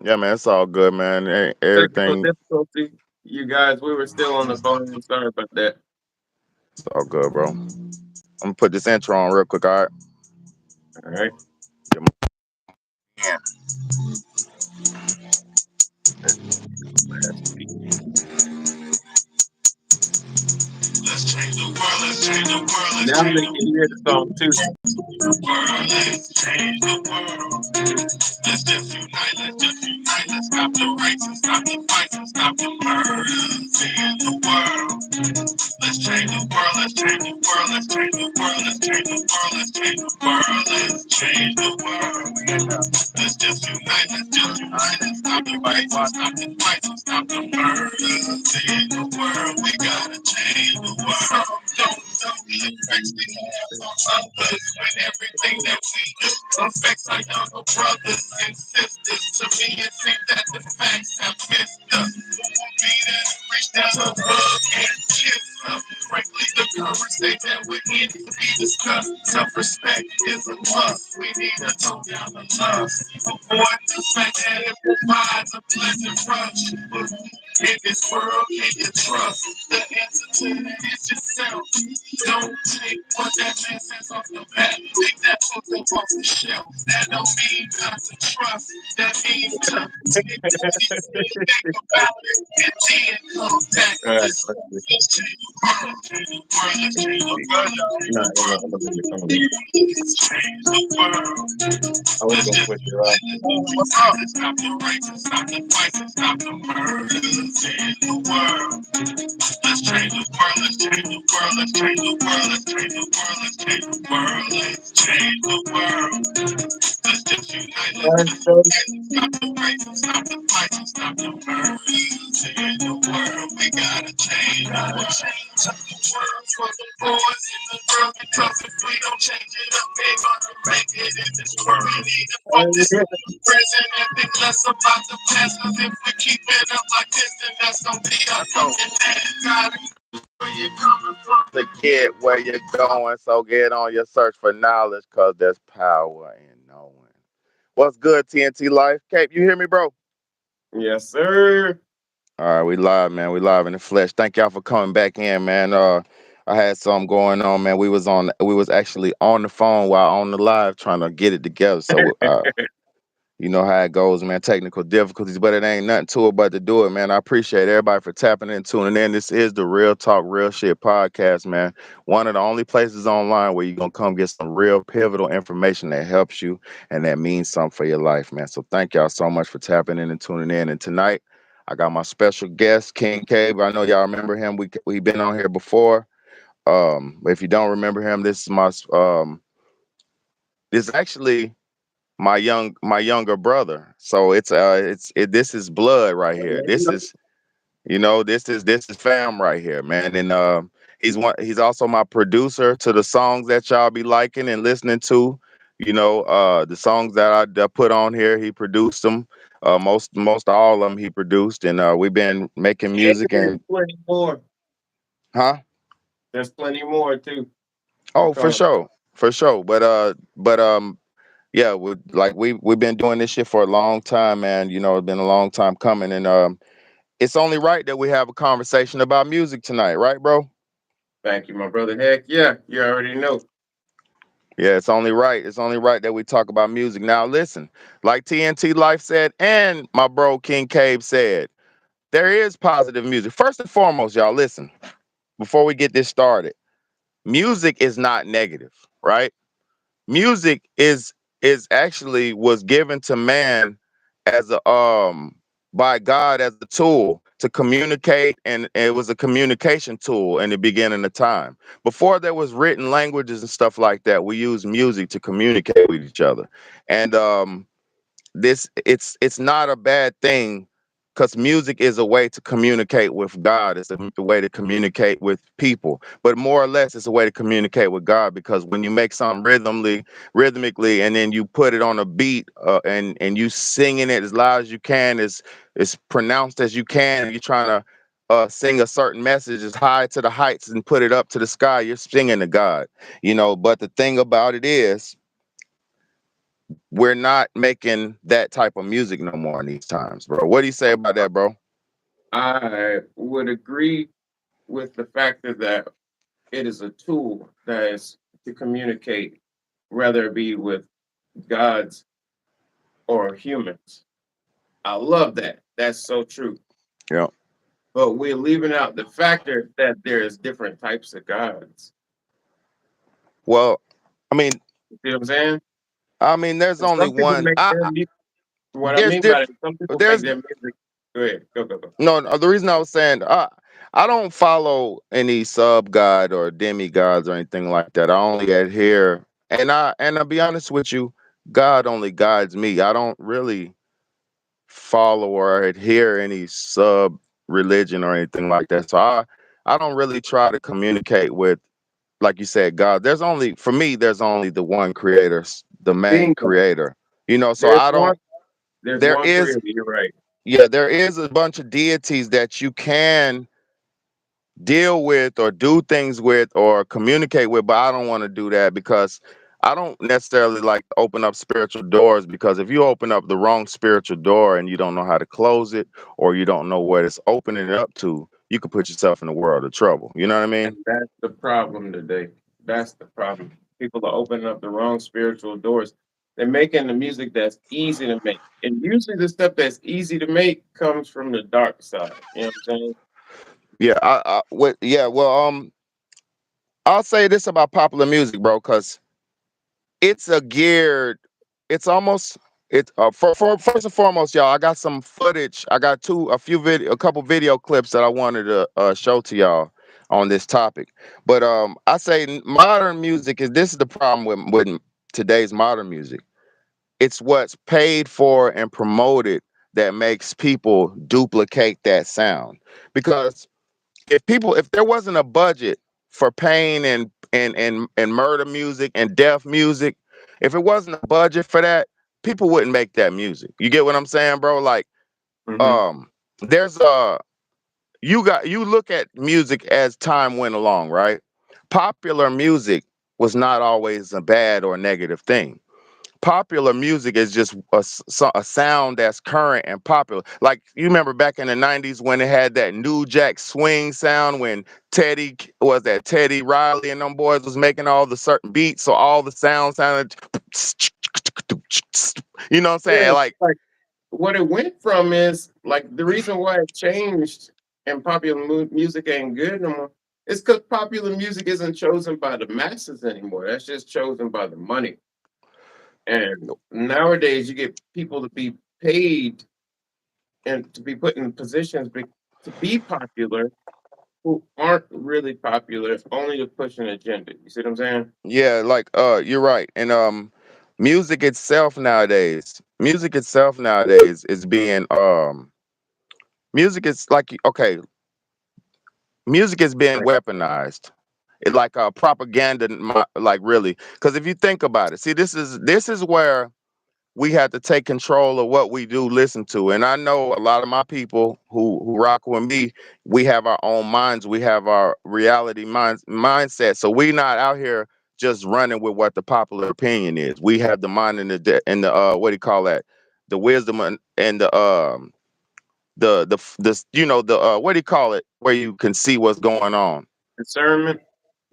Yeah, man, it's all good, man. Technical Everything, difficulty. You guys, we were still on the phone. I'm sorry about that. it's all good, bro. I'm gonna put this intro on real quick, all right? All right. Yeah. Last week. Let's change the world, let's change the world, let's Now change they the can hear the song too. world, let's change the world. Let's just unite, let's just unite, let's stop the racism, stop the fights, and stop the murders in the world. Let's change the world, let's change the world, let's change the world, let's change the world, let's change the world, let's change the world. Let's just unite, let's just unite, let's stop the racism, stop the fights, and stop the murders in the world. We gotta change the world. Don't affects the on others when everything that we do affects our younger brothers and sisters. To me, it seems that the facts have missed us. Who will be there to reach down a hug and kiss us? Frankly, the conversation that we need to be discussed. Self-respect is a must. We need to tone down the lust. Avoid the fact that it provides a pleasant rush. But who in this world can you trust? The answer to that is yourself. Don't take what that man says off the bat. Take that book up off the shelf. That don't mean not to trust. That means to take it easy, think about it, and then come back. All right. Let's Let's see. change the world. Change the world. Let's Let's change the see. world. No, I'm looking at the phone. Let's change the world. I was Let's gonna just switch it off. stop the racism, stop the fights, and stop the murders in the world. Let's change the world, let's change the world, let's change the world, let's change the world, let's change the world, let's change the world. Let's just unite, let's All just right, stop the racism, stop the fights, and stop the murders in the world. We gotta change the world. Change the world for the boys in the world, because if we don't change it up, we're gonna make it in this world. We need to put this buddy. in prison and think less about the past, cause if we keep it up like this, then that's gonna be our fucking day. Gotta where you coming from to get where you're going. So get on your search for knowledge, cause there's power in knowing. What's good, TNT Life? Cape, you hear me, bro? Yes, sir. All right, we live, man. We live in the flesh. Thank y'all for coming back in, man. I had something going on, man. We was actually on the phone while on the live trying to get it together. So you know how it goes, man. Technical difficulties, but it ain't nothing to it but to do it, man. I appreciate everybody for tapping in, tuning in. This is the Real Talk, Real Shit podcast, man. One of the only places online where you're gonna come get some real pivotal information that helps you and that means something for your life, man. So thank y'all so much for tapping in and tuning in. And tonight, I got my special guest, King Qeb. I know y'all remember him. We been on here before. But if you don't remember him, this is actually my younger brother. So this is blood right here. This is this is fam right here, man. And he's also my producer to the songs that y'all be liking and listening to. The songs that I put on here, he produced them. Most all of them he produced, and we've been making And music there's and plenty more. huh? There's plenty more too to Oh, for come. sure, for sure. But yeah, we've been doing this shit for a long time, man. It's been a long time coming, and it's only right that we have a conversation about music tonight, right, bro? Thank you, my brother. Heck yeah, you already know. Yeah, it's only right. It's only right that we talk about music. Now, listen, like TNT Life said, and my bro King Qeb said, there is positive music. First and foremost, y'all, listen. Before we get this started, music is not negative, right? Music is actually was given to man as a by God as a tool to communicate, and it was a communication tool in the beginning of time. Before there was written languages and stuff like that, we used music to communicate with each other. And it's not a bad thing, because music is a way to communicate with God. It's a way to communicate with people, but more or less it's a way to communicate with God, because when you make something rhythmically, and then you put it on a beat, and you singing it as loud as you can, as pronounced as you can, and you're trying to sing a certain message as high to the heights and put it up to the sky, you're singing to God. But the thing about it is, we're not making that type of music no more in these times, bro. What do you say about that, bro? I would agree with the factor that it is a tool that is to communicate, whether it be with gods or humans. I love that. That's so true. Yeah. But we're leaving out the factor that there's different types of gods. Well, I mean, You see what I'm saying? there's And only some people one. make their music. What I There's mean by that, diff. some people make There's their music. Go ahead. Go, go, go. no. The reason I was saying, I don't follow any sub god or demigods or anything like that. I only adhere, and I'll be honest with you, God only guides me. I don't really follow or adhere any sub religion or anything like that. So I don't really try to communicate with, like you said, God. There's only for me, there's only the one creator, the main Bingo. creator. So There's I one. don't. There's There one is, creator. You're right. yeah, there is a bunch of deities that you can deal with or do things with or communicate with, but I don't want to do that because I don't necessarily like to open up spiritual doors, because if you open up the wrong spiritual door and you don't know how to close it, or you don't know what it's opening it up to, you could put yourself in a world of trouble. You know what I And mean? that's the problem today. That's the problem. People are opening up the wrong spiritual doors. They're making the music that's easy to make. And usually the stuff that's easy to make comes from the dark side. You know what I'm saying? Yeah, yeah, well, I'll say this about popular music, bro, because it's a geared, it's almost, it's for first and foremost, y'all, I got some footage. I got a couple video clips that I wanted to show to y'all on this topic. But I say modern music is, this is the problem with today's modern music. It's what's paid for and promoted that makes people duplicate that sound. Because if there wasn't a budget for pain and murder music and death music, if it wasn't a budget for that, people wouldn't make that music. You get what I'm saying, bro? Like, Hmm. um, there's you look at music as time went along, right? Popular music was not always a bad or negative thing. Popular music is just a sound that's current and popular. Like, you remember back in the 90s when it had that New Jack Swing sound, when Teddy Riley and them boys was making all the certain beats, so all the sounds sounded, you know what I'm Yeah, saying? Like, like what it went from is like the reason why it changed and popular music ain't good no more. It's because popular music isn't chosen by the masses anymore. That's just chosen by the money. And nowadays, you get people to be paid and to be put in positions to be popular who aren't really popular, only to push an agenda. You see what I'm saying? yeah, like, you're right. And music itself nowadays is being music is like, okay, music is being Right. weaponized. It like propaganda, like, really. Because if you think about it, see, this is where we have to take control of what we do listen to. And I know a lot of my people who rock with me, we have our own minds, we have our reality mindset. So we not out here just running with what the popular opinion is. We have the mind and the what do you call that? The wisdom and the what do you call it? Where you can see what's going on. Discernment.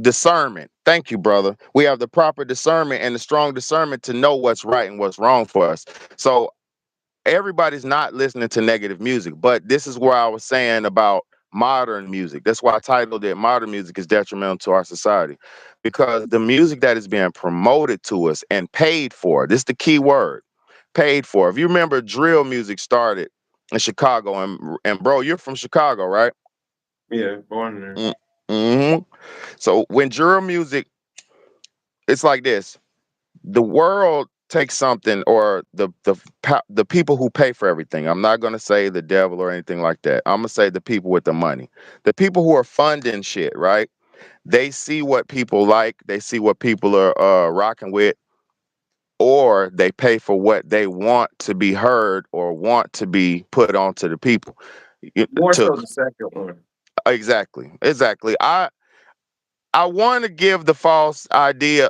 Discernment. Thank you, brother. We have the proper discernment and the strong discernment to know what's right and what's wrong for us. So everybody's not listening to negative music, but this is where I was saying about modern music. That's why I titled it "Modern Music is Detrimental to Our Society," because the music that is being promoted to us and paid for, this is the key word, paid for. If you remember, drill music started in Chicago, and bro, you're from Chicago, right? Yeah, born there. Mm-hmm. So when drill music, it's like this: the world takes something, or the people who pay for everything. I'm not going to say the devil or anything like that. I'm going to say the people with the money, the people who are funding shit, right? They see what people like, they see what people are rocking with, or they pay for what they want to be heard or want to be put onto the people. More To so the second one. exactly, exactly. I want to give the false idea.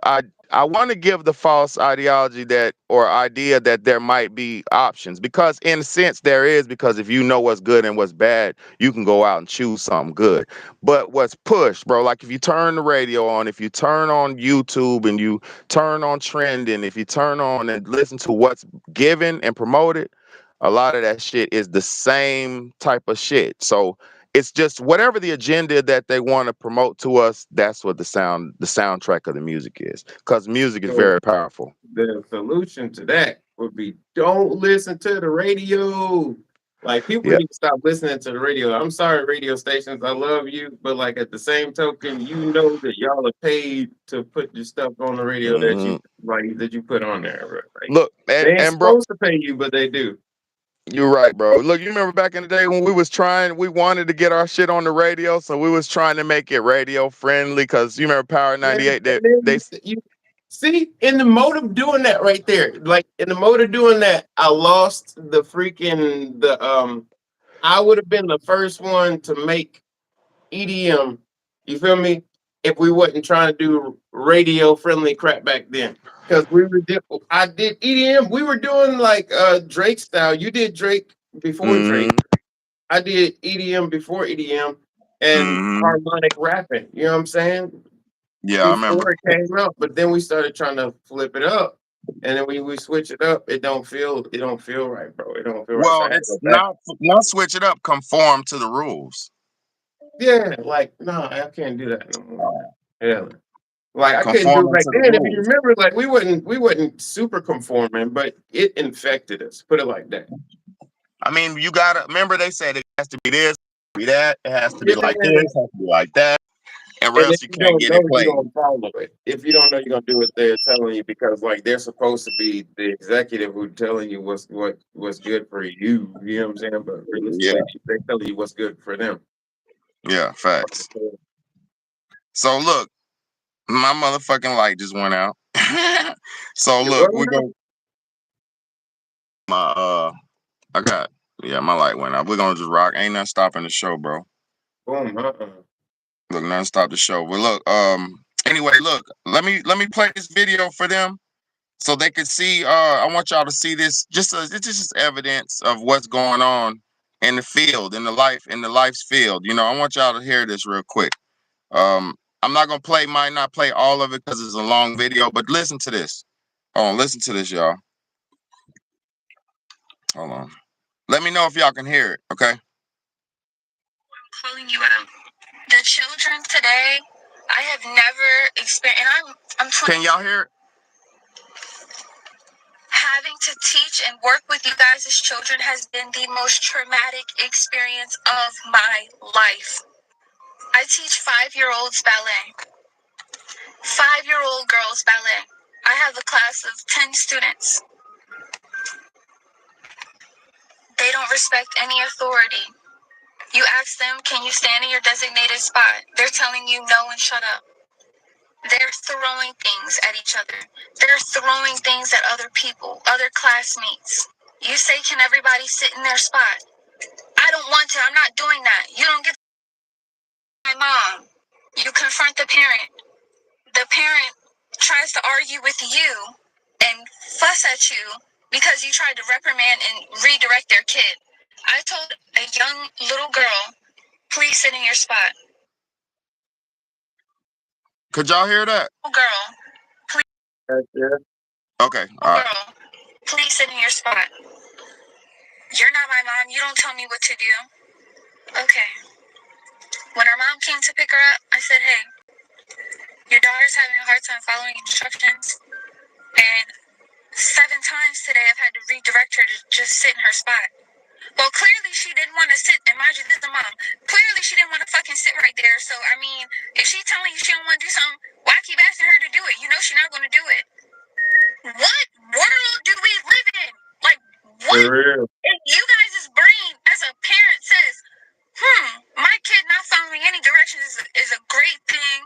I want to give the false ideology that or idea that there might be options because in a sense there is because if you know what's good and what's bad, you can go out and choose something good. But what's pushed, bro, like if you turn the radio on, if you turn on YouTube and you turn on trending, if you turn on and listen to what's given and promoted, a lot of that shit is the same type of shit. So it's just whatever the agenda that they want to promote to us, that's what the soundtrack of the music is. Because music is So very powerful. the solution to that would be don't listen to the radio. Like people Yeah. need to stop listening to the radio. I'm sorry, radio stations. I love you, but like at the same token, you know that y'all are paid to put your stuff on the radio that Hmm. you like that you put on there. Right? Like Look, they ain't and bro, supposed to pay you, but they do. you're right, bro. Look, you remember back in the day when we wanted to get our shit on the radio, so we was trying to make it radio friendly. Cause you remember Power Yeah, 98? and then you see in the mode of doing that right there, like in the mode of doing that, I lost the freaking the I would have been the first one to make EDM. You feel me? If we wasn't trying to do radio friendly crap back then, because I did EDM. We were doing like Drake style. You did Drake before Drake. Mm-hmm. I did EDM before EDM and Mm-hmm. harmonic rapping. You know what I'm saying? Yeah, I remember. Before it came out, but then we started trying to flip it up, and then we switch it up. It don't feel right, bro. It don't feel right. So Well, I had to it's go back. not switch it up, conform to the rules. Yeah, like no, I can't do that no more. Yeah, like I couldn't do it Conforming back to the then. If you rules. remember, like we wasn't super conforming, but it infected us. Put it like that. I mean, you gotta remember they said it has to be this, be that, it has to be like this, Yeah, it has to be like that, and or and if else you you can't don't get know, it you're played. gonna follow it. If you don't know, you're gonna do what they're telling you because like they're supposed to be the executive who telling you what's good for you. You know what I'm saying? But Yeah, realistically, they're telling you what's good for them. yeah, facts. So look, my motherfucking light just went out. So You're look, well we now? go my I got yeah, my light went out. We're gonna just rock. Ain't nothing stopping the show, bro. Boom, Look, nothing stop the show. But look, anyway, look, let me play this video for them so they can see. I want y'all to see this. It's just evidence of what's going on in the field, in the life's field. You know, I want y'all to hear this real quick. I'm not gonna might not play all of it because it's a long video, but listen to this. Hold on, listen to this, y'all. Hold on. Let me know if y'all can hear it, okay? Calling you out. The children today, I have never experienced, and I'm 20. Can y'all hear it? Having to teach and work with you guys as children has been the most traumatic experience of my life. I teach 5-year-olds ballet, 5-year-old girls ballet. I have a class of 10 students. They don't respect any authority. You ask them, can you stand in your designated spot? They're telling you no and shut up. They're throwing things at each other. They're throwing things at other people, other classmates. You say, can everybody sit in their spot? I don't want to. I'm not doing that. You don't get my mom. You confront the parent. The parent tries to argue with you and fuss at you because you tried to reprimand and redirect their kid. I told a young little girl, please sit in your spot. Could y'all hear that? Little girl, please. yeah. Okay, all right. Girl, please sit in your spot. You're not my mom. You don't tell me what to do. Okay. When her mom came to pick her up, I said, hey, your daughter's having a hard time following instructions. And 7 times today, I've had to redirect her to just sit in her spot. Well, clearly she didn't want to sit. And mind you, this is the mom. Clearly she didn't want to fucking sit right there. So, I mean, if she's telling you she don't want to do something, why keep asking her to do it? You know she's not going to do it. What world do we live in? Like, what? For real. If you guys' brain as a parent says, my kid not following any directions is a great thing.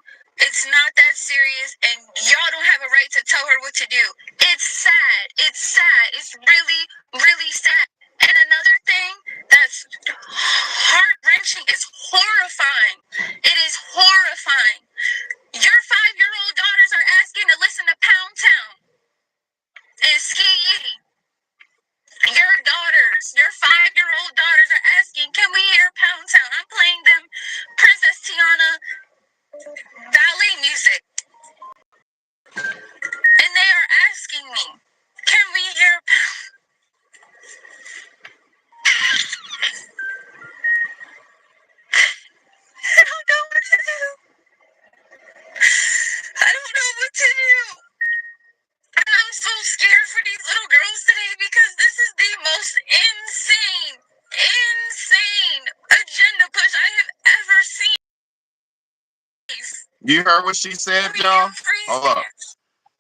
It's not that serious, and y'all don't have a right to tell her what to do. It's sad. It's sad. It's really, really sad. And another thing that's heart-wrenching is horrifying. It is horrifying. Your 5-year-old daughters are asking to listen to Pound You heard what she said, y'all? Hold up.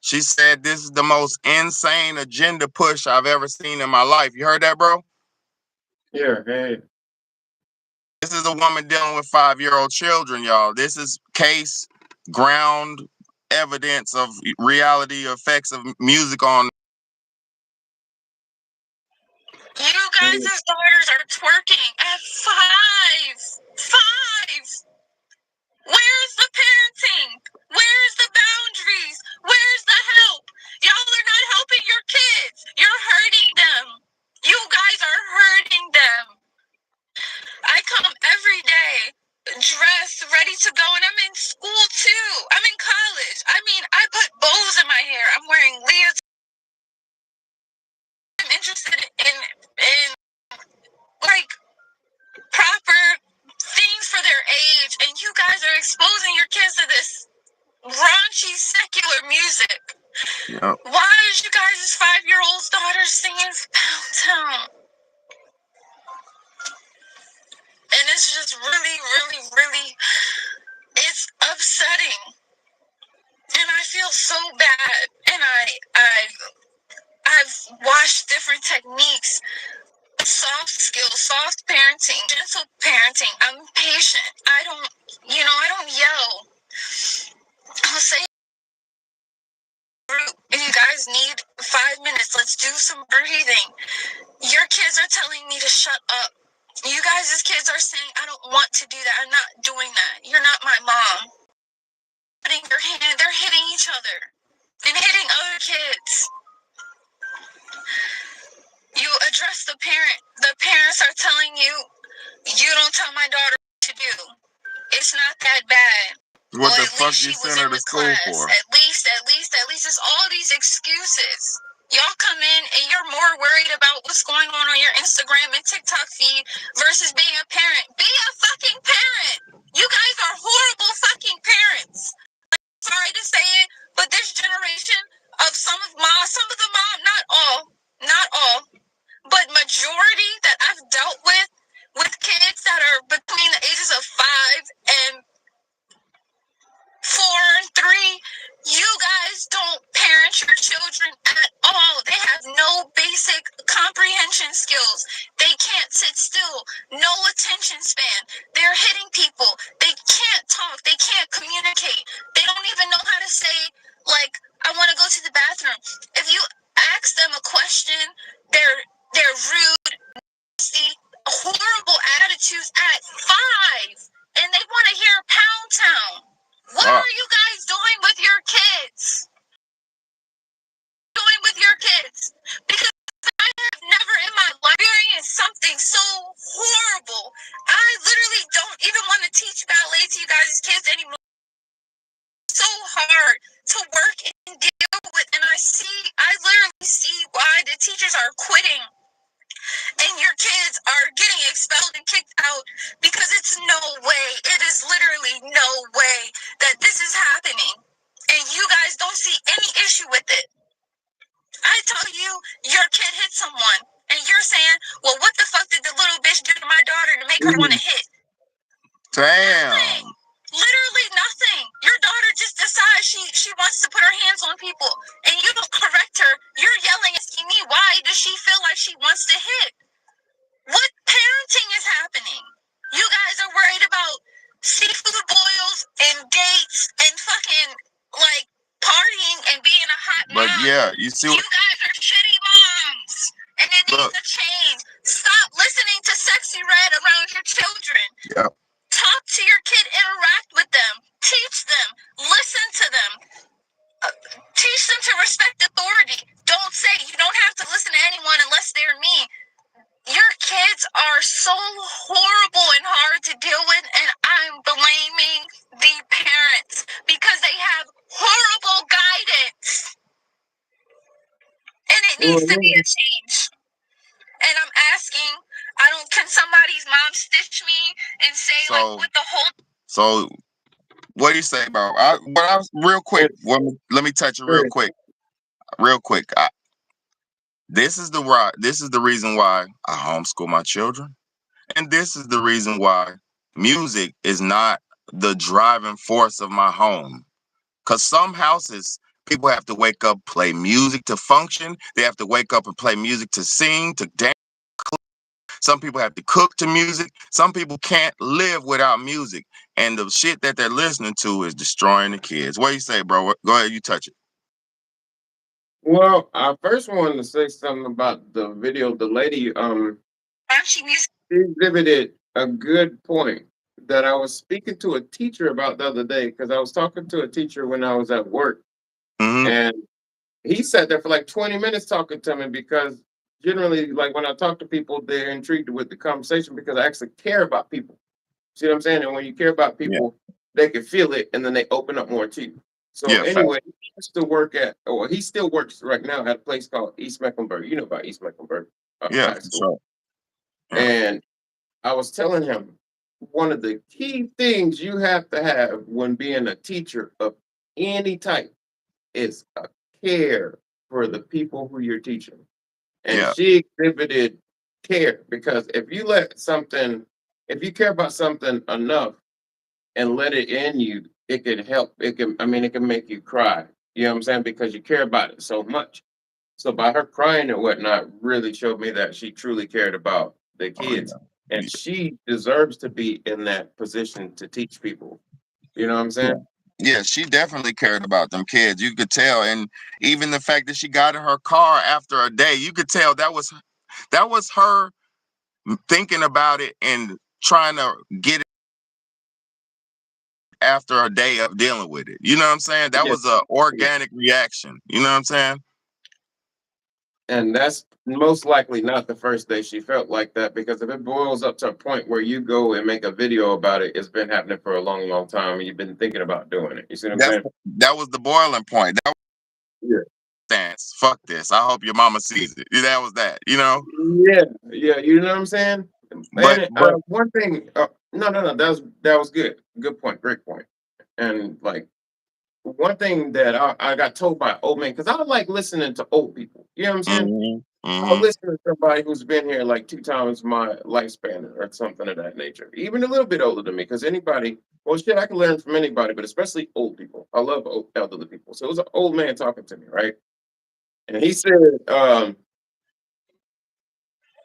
She said this is the most insane agenda push I've ever seen in my life. You heard that, bro? Yeah, hey. This is a woman dealing with 5-year-old children, y'all. This is case ground evidence of reality effects of music on. You guys' daughters are twerking at 5. Where's the parenting? Where's the boundaries? Where's the help? Y'all are not helping your kids. You're hurting them. You guys are hurting them. I come every day dressed, ready to go, and I'm in school too. I'm in college. I mean, I put bows in my hair. I'm wearing leotards. I'm interested in like proper things for their age, and you guys are exposing your kids to this raunchy secular music. Yep. Why is you guys' 5-year-old daughter singing Pound Town? And it's just really, really, really, it's upsetting. And I feel so bad. And I've watched different techniques, soft skills, soft parenting, gentle parenting. I'm patient. I don't yell. I'll say, if you guys need 5 minutes, let's do some breathing. Your kids are telling me to shut up. You guys' kids are saying, I don't want to do that. I'm not doing that. You're not my mom. Putting your hand, they're hitting each other and hitting other kids. You address the parent. The parents are telling you, you don't tell my daughter what to do. It's not that bad. What the fuck you sent her to school for? At least, it's all these excuses. Y'all come in and you're more worried about what's going on your Instagram and TikTok feed versus being a parent. Be a fucking parent. You guys are horrible fucking parents. Sorry to say it, but this generation of some of the mom, not all, but majority that I've dealt with kids that are between the ages of 5 and 4 and 3, you guys don't parent your children at all. They have no basic comprehension skills. They can't sit still. No attention span. They're hitting people. They can't talk. They can't communicate. They don't even know how to say, like, I want to go to the bathroom. If you ask them a question, they're rude, nasty, horrible attitudes at 5, and they want to hear Pound Town. What are you guys doing with your kids? Because I have never in my life experienced something so horrible. I literally don't even want to teach ballet to you guys' kids anymore. It's so hard to work and deal with, and I literally see why the teachers are quitting. And your kids are getting expelled and kicked out because it's no way, it is literally no way that this is happening. And you guys don't see any issue with it. I tell you, your kid hit someone, and you're saying, well, what the fuck did the little bitch do to my daughter to make her want to hit? Damn. Nothing. Literally nothing. Your daughter just decides she wants to put her hands on people, and you don't correct her. You're yelling at me, why does she feel like she wants to hit? What parenting is happening? You guys are worried about seafood boils and dates and fucking, like, partying and being a hot mom. But yeah, you see what... You guys are shitty moms. And it needs to change. Stop listening to Sexy Red around your children. Yep. Talk to your kid. Interact with them. Teach them. Listen to them. Teach them to respect authority. Don't say you don't have to listen to anyone unless they're me. Your kids are so horrible and hard to deal with, and I'm blaming the parents because they have horrible guidance. And it needs to be a change. And I'm asking, can somebody's mom stitch me and say, like, what the whole... So, what do you say about... real quick, let me touch it real quick. This is the reason why I homeschool my children. And this is the reason why music is not the driving force of my home. Because some houses, people have to wake up, play music to function. They have to wake up and play music to sing, to dance. Some people have to cook to music. Some people can't live without music. And the shit that they're listening to is destroying the kids. What do you say, bro? Go ahead, you touch it. Well, I first wanted to say something about the video. The lady, she exhibited a good point that I was speaking to a teacher about the other day because I was talking to a teacher when I was at work, Mm-hmm. and he sat there for like 20 minutes talking to me because generally, like when I talk to people, they're intrigued with the conversation because I actually care about people. See what I'm saying? And when you care about Yeah. people, they can feel it and then they open up more to you. So Yeah, fact. anyway, he used to work at, or he still works right now at a place called East Mecklenburg. You know about East Mecklenburg Yeah, High for School. sure. Yeah. And I was telling him one of the key things you have to have when being a teacher of any type is a care for the people who you're teaching. And Yeah. she exhibited care because if you care about something enough and let it in you, it can help. It can make you cry. You know what I'm saying? Because you care about it so much. So by her crying and whatnot, really showed me that she truly cared about the Oh, kids. And she deserves to be in that position to teach people. You know what I'm yeah. saying? Yeah, she definitely cared about them kids. You could tell, and even the fact that she got in her car after a day, you could tell that was her thinking about it and trying to get it after a day of dealing with it. You know what I'm saying? That Yeah. was a Yeah. organic reaction. You know what I'm saying? And that's most likely not the first day she felt like that because if it boils up to a point where you go and make a video about it, it's been happening for a long, long time and you've been thinking about doing it. You see what I'm That's saying? that was the boiling point. That was Yeah. stance. Fuck this. I hope your mama sees it. That was that. You know. Yeah. Yeah. You know what I'm saying? But And but one thing, no, that was good. Good point. Great point. And like one thing that I got told by old man, because I like listening to old people. You know what I'm saying? hmm I'll hmm listen to somebody who's been here like 2 times my lifespan or something of that nature, even a little bit older than me. Because anybody, well, shit, I can learn from anybody, but especially old people. I love elderly people. So it was an old man talking to me, right? And he said, oh,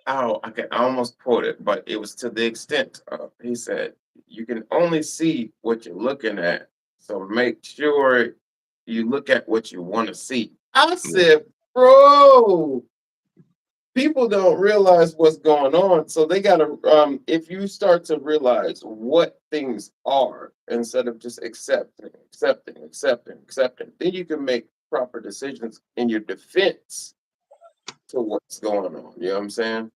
I almost quote it, but it was to the extent of, he said, you can only see what you're looking at. So make sure you look at what you want to see. I said, bro, people don't realize what's going on. So they gotta if you start to realize what things are instead of just accepting, then you can make proper decisions in your defense to what's going on. You know what I'm saying?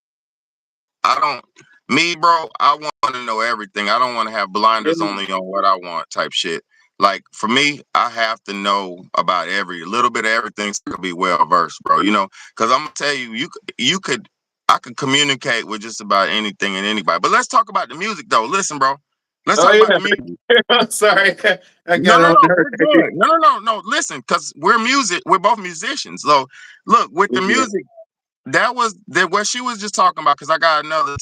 I don't. Me, bro. I want to know everything. I don't want to have blinders Yeah. only on what I want type shit. Like for me, I have to know about every little bit of everything so I can be well versed, bro. You know, because I'm gonna tell you, you could, I could communicate with just about anything and anybody. But let's talk about the music, though. Listen, bro. Let's Oh talk about yeah. the music. I'm sorry. I No, got no, on no. there. We're good. No, no, no, no. Listen, because we're music. We're both musicians. So, look, with the Yeah. music, that was what she was just talking about. Because I got another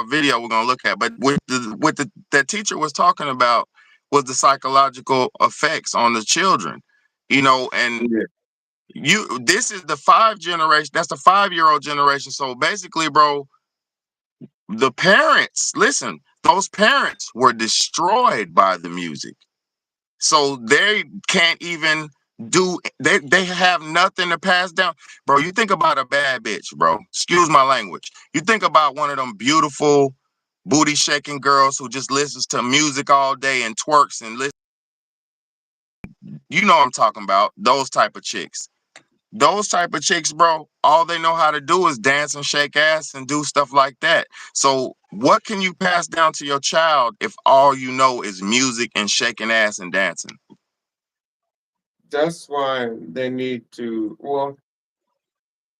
video we're gonna look at. But with the that teacher was talking about was the psychological effects on the children. You know, and Yeah. this is the 5 generation. That's the 5-year-old generation. So basically, bro, the parents. Listen, those parents were destroyed by the music. So they can't even they have nothing to pass down. Bro, you think about a bad bitch, bro. Excuse my language. You think about one of them beautiful booty shaking girls who just listens to music all day and twerks and listen. You know what I'm talking about. Those type of chicks. Those type of chicks, bro, all they know how to do is dance and shake ass and do stuff like that. So what can you pass down to your child if all you know is music and shaking ass and dancing? That's why they need to, well,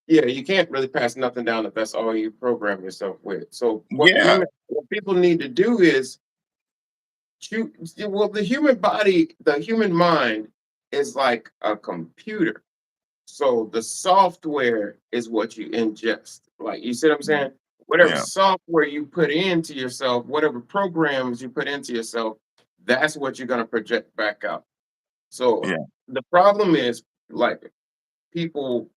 yeah, you can't really pass nothing down if that's all you program yourself with. So Yeah, what people need to do is shoot. Well, the human body, the human mind is like a computer. So the software is what you ingest. Like you see what I'm saying? Whatever yeah. software you put into yourself, whatever programs you put into yourself, that's what you're gonna project back out. So Yeah. the problem is like people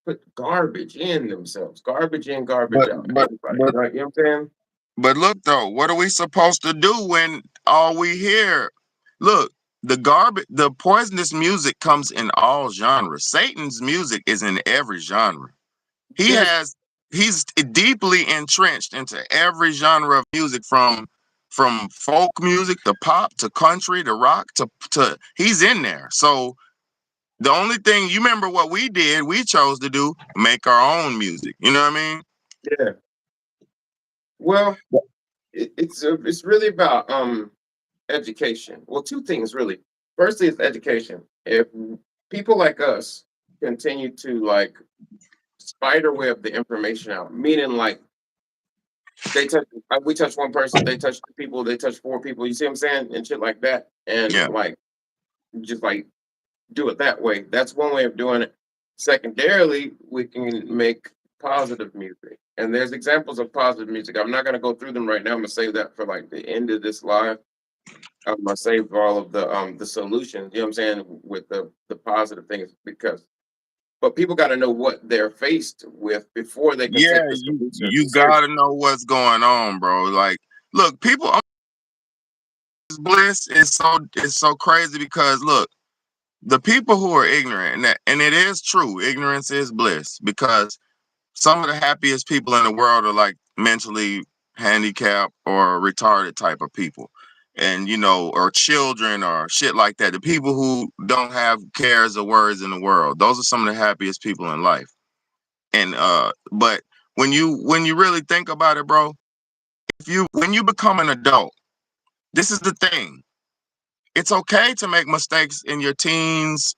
put garbage in themselves, garbage in, garbage But out. but Everybody, but right? You know what I'm saying? but look though, what are we supposed to do when all we hear? Look, the poisonous music comes in all genres. Satan's music is in every genre. He There's has he's deeply entrenched into every genre of music from folk music to pop to country to rock to he's in there. So the only thing you remember what we did, we chose to do, make our own music. You know what I mean? yeah. Well, it's really about education. Well, two things really. Firstly, is education. If people like us continue to like spider web the information out, meaning like they touch, we touch one person, they touch two people, they touch four people. You see what I'm saying, and shit like that, and Yeah. like just like do it that way. That's one way of doing it. Secondarily, we can make positive music, and there's examples of positive music. I'm not gonna go through them right now. I'm gonna save that for like the end of this live. I'm gonna save all of the solutions. You know what I'm saying, with the positive things, because but people got to know what they're faced with before they can Yeah, take the solutions you gotta seriously. know what's going on, bro. Like, look, people bliss is so crazy because look, the people who are ignorant, and it is true, ignorance is bliss because some of the happiest people in the world are like mentally handicapped or retarded type of people. And or children or shit like that. The people who don't have cares or worries in the world. Those are some of the happiest people in life. And but when you really think about it, bro, if you when you become an adult, this is the thing. It's okay to make mistakes in your teens,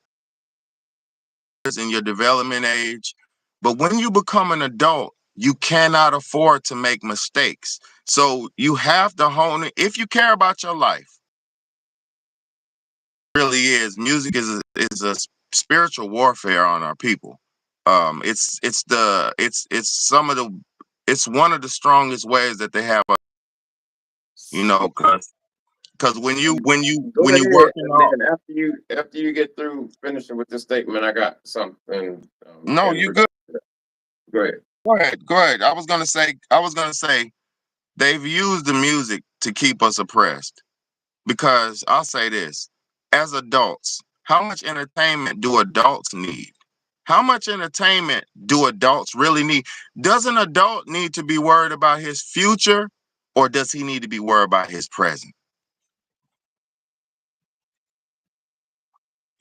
in your development age. But when you become an adult, you cannot afford to make mistakes. So you have to hone it. If you care about your life, it really is. Music is a spiritual warfare on our people. It's some of the it's one of the strongest ways that they have, So because go when you ahead, working and on. then after you get through finishing with this statement, I got something No, in you good. regard to that. Go ahead. Go ahead. I was gonna say they've used the music to keep us oppressed. Because I'll say this, as adults, how much entertainment do adults need? How much entertainment do adults really need? Does an adult need to be worried about his future, or does he need to be worried about his present?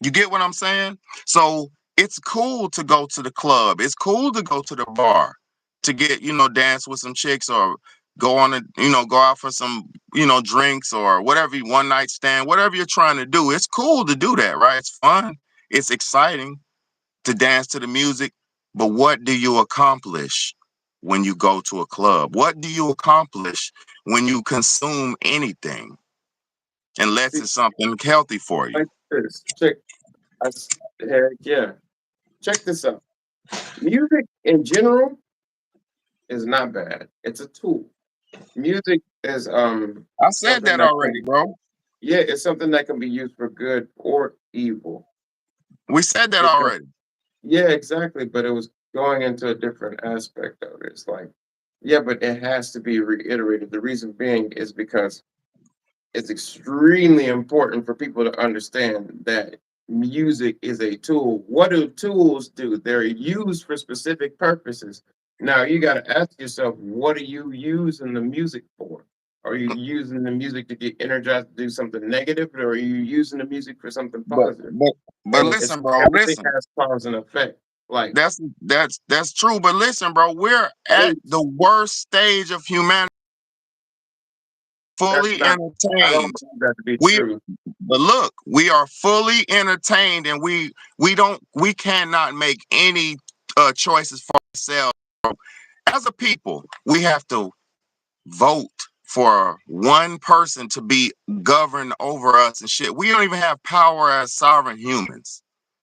You get what I'm saying? So it's cool to go to the club. It's cool to go to the bar to get, dance with some chicks or go on go out for some, drinks or whatever, one night stand, whatever you're trying to do. It's cool to do that, right? It's fun. It's exciting to dance to the music. But what do you accomplish when you go to a club? What do you accomplish when you consume anything unless See, it's something healthy for you? like this. Heck yeah. Check this out. Music in general is not bad. It's a tool. Music is I said something that that can already, be, bro. yeah, it's something that can be used for good or evil. We said that It can, already. yeah, exactly. But it was going into a different aspect of it. It's like, yeah, but it has to be reiterated. The reason being is because it's extremely important for people to understand that music is a tool. What do tools do? They're used for specific purposes. Now you got to ask yourself, what are you using the music for? Are you using the music to get energized to do something negative, or are you using the music for something But positive? but but And it's listen, bro. everything Listen. has cause and effect. Like, That's true. But listen, bro. We're at the worst stage of humanity, that's fully not. I don't entertained. believe that to be We true. but look, we are fully entertained, and we cannot make any choices for ourselves. As a people, we have to vote for one person to be governed over us and shit. We don't even have power as sovereign humans.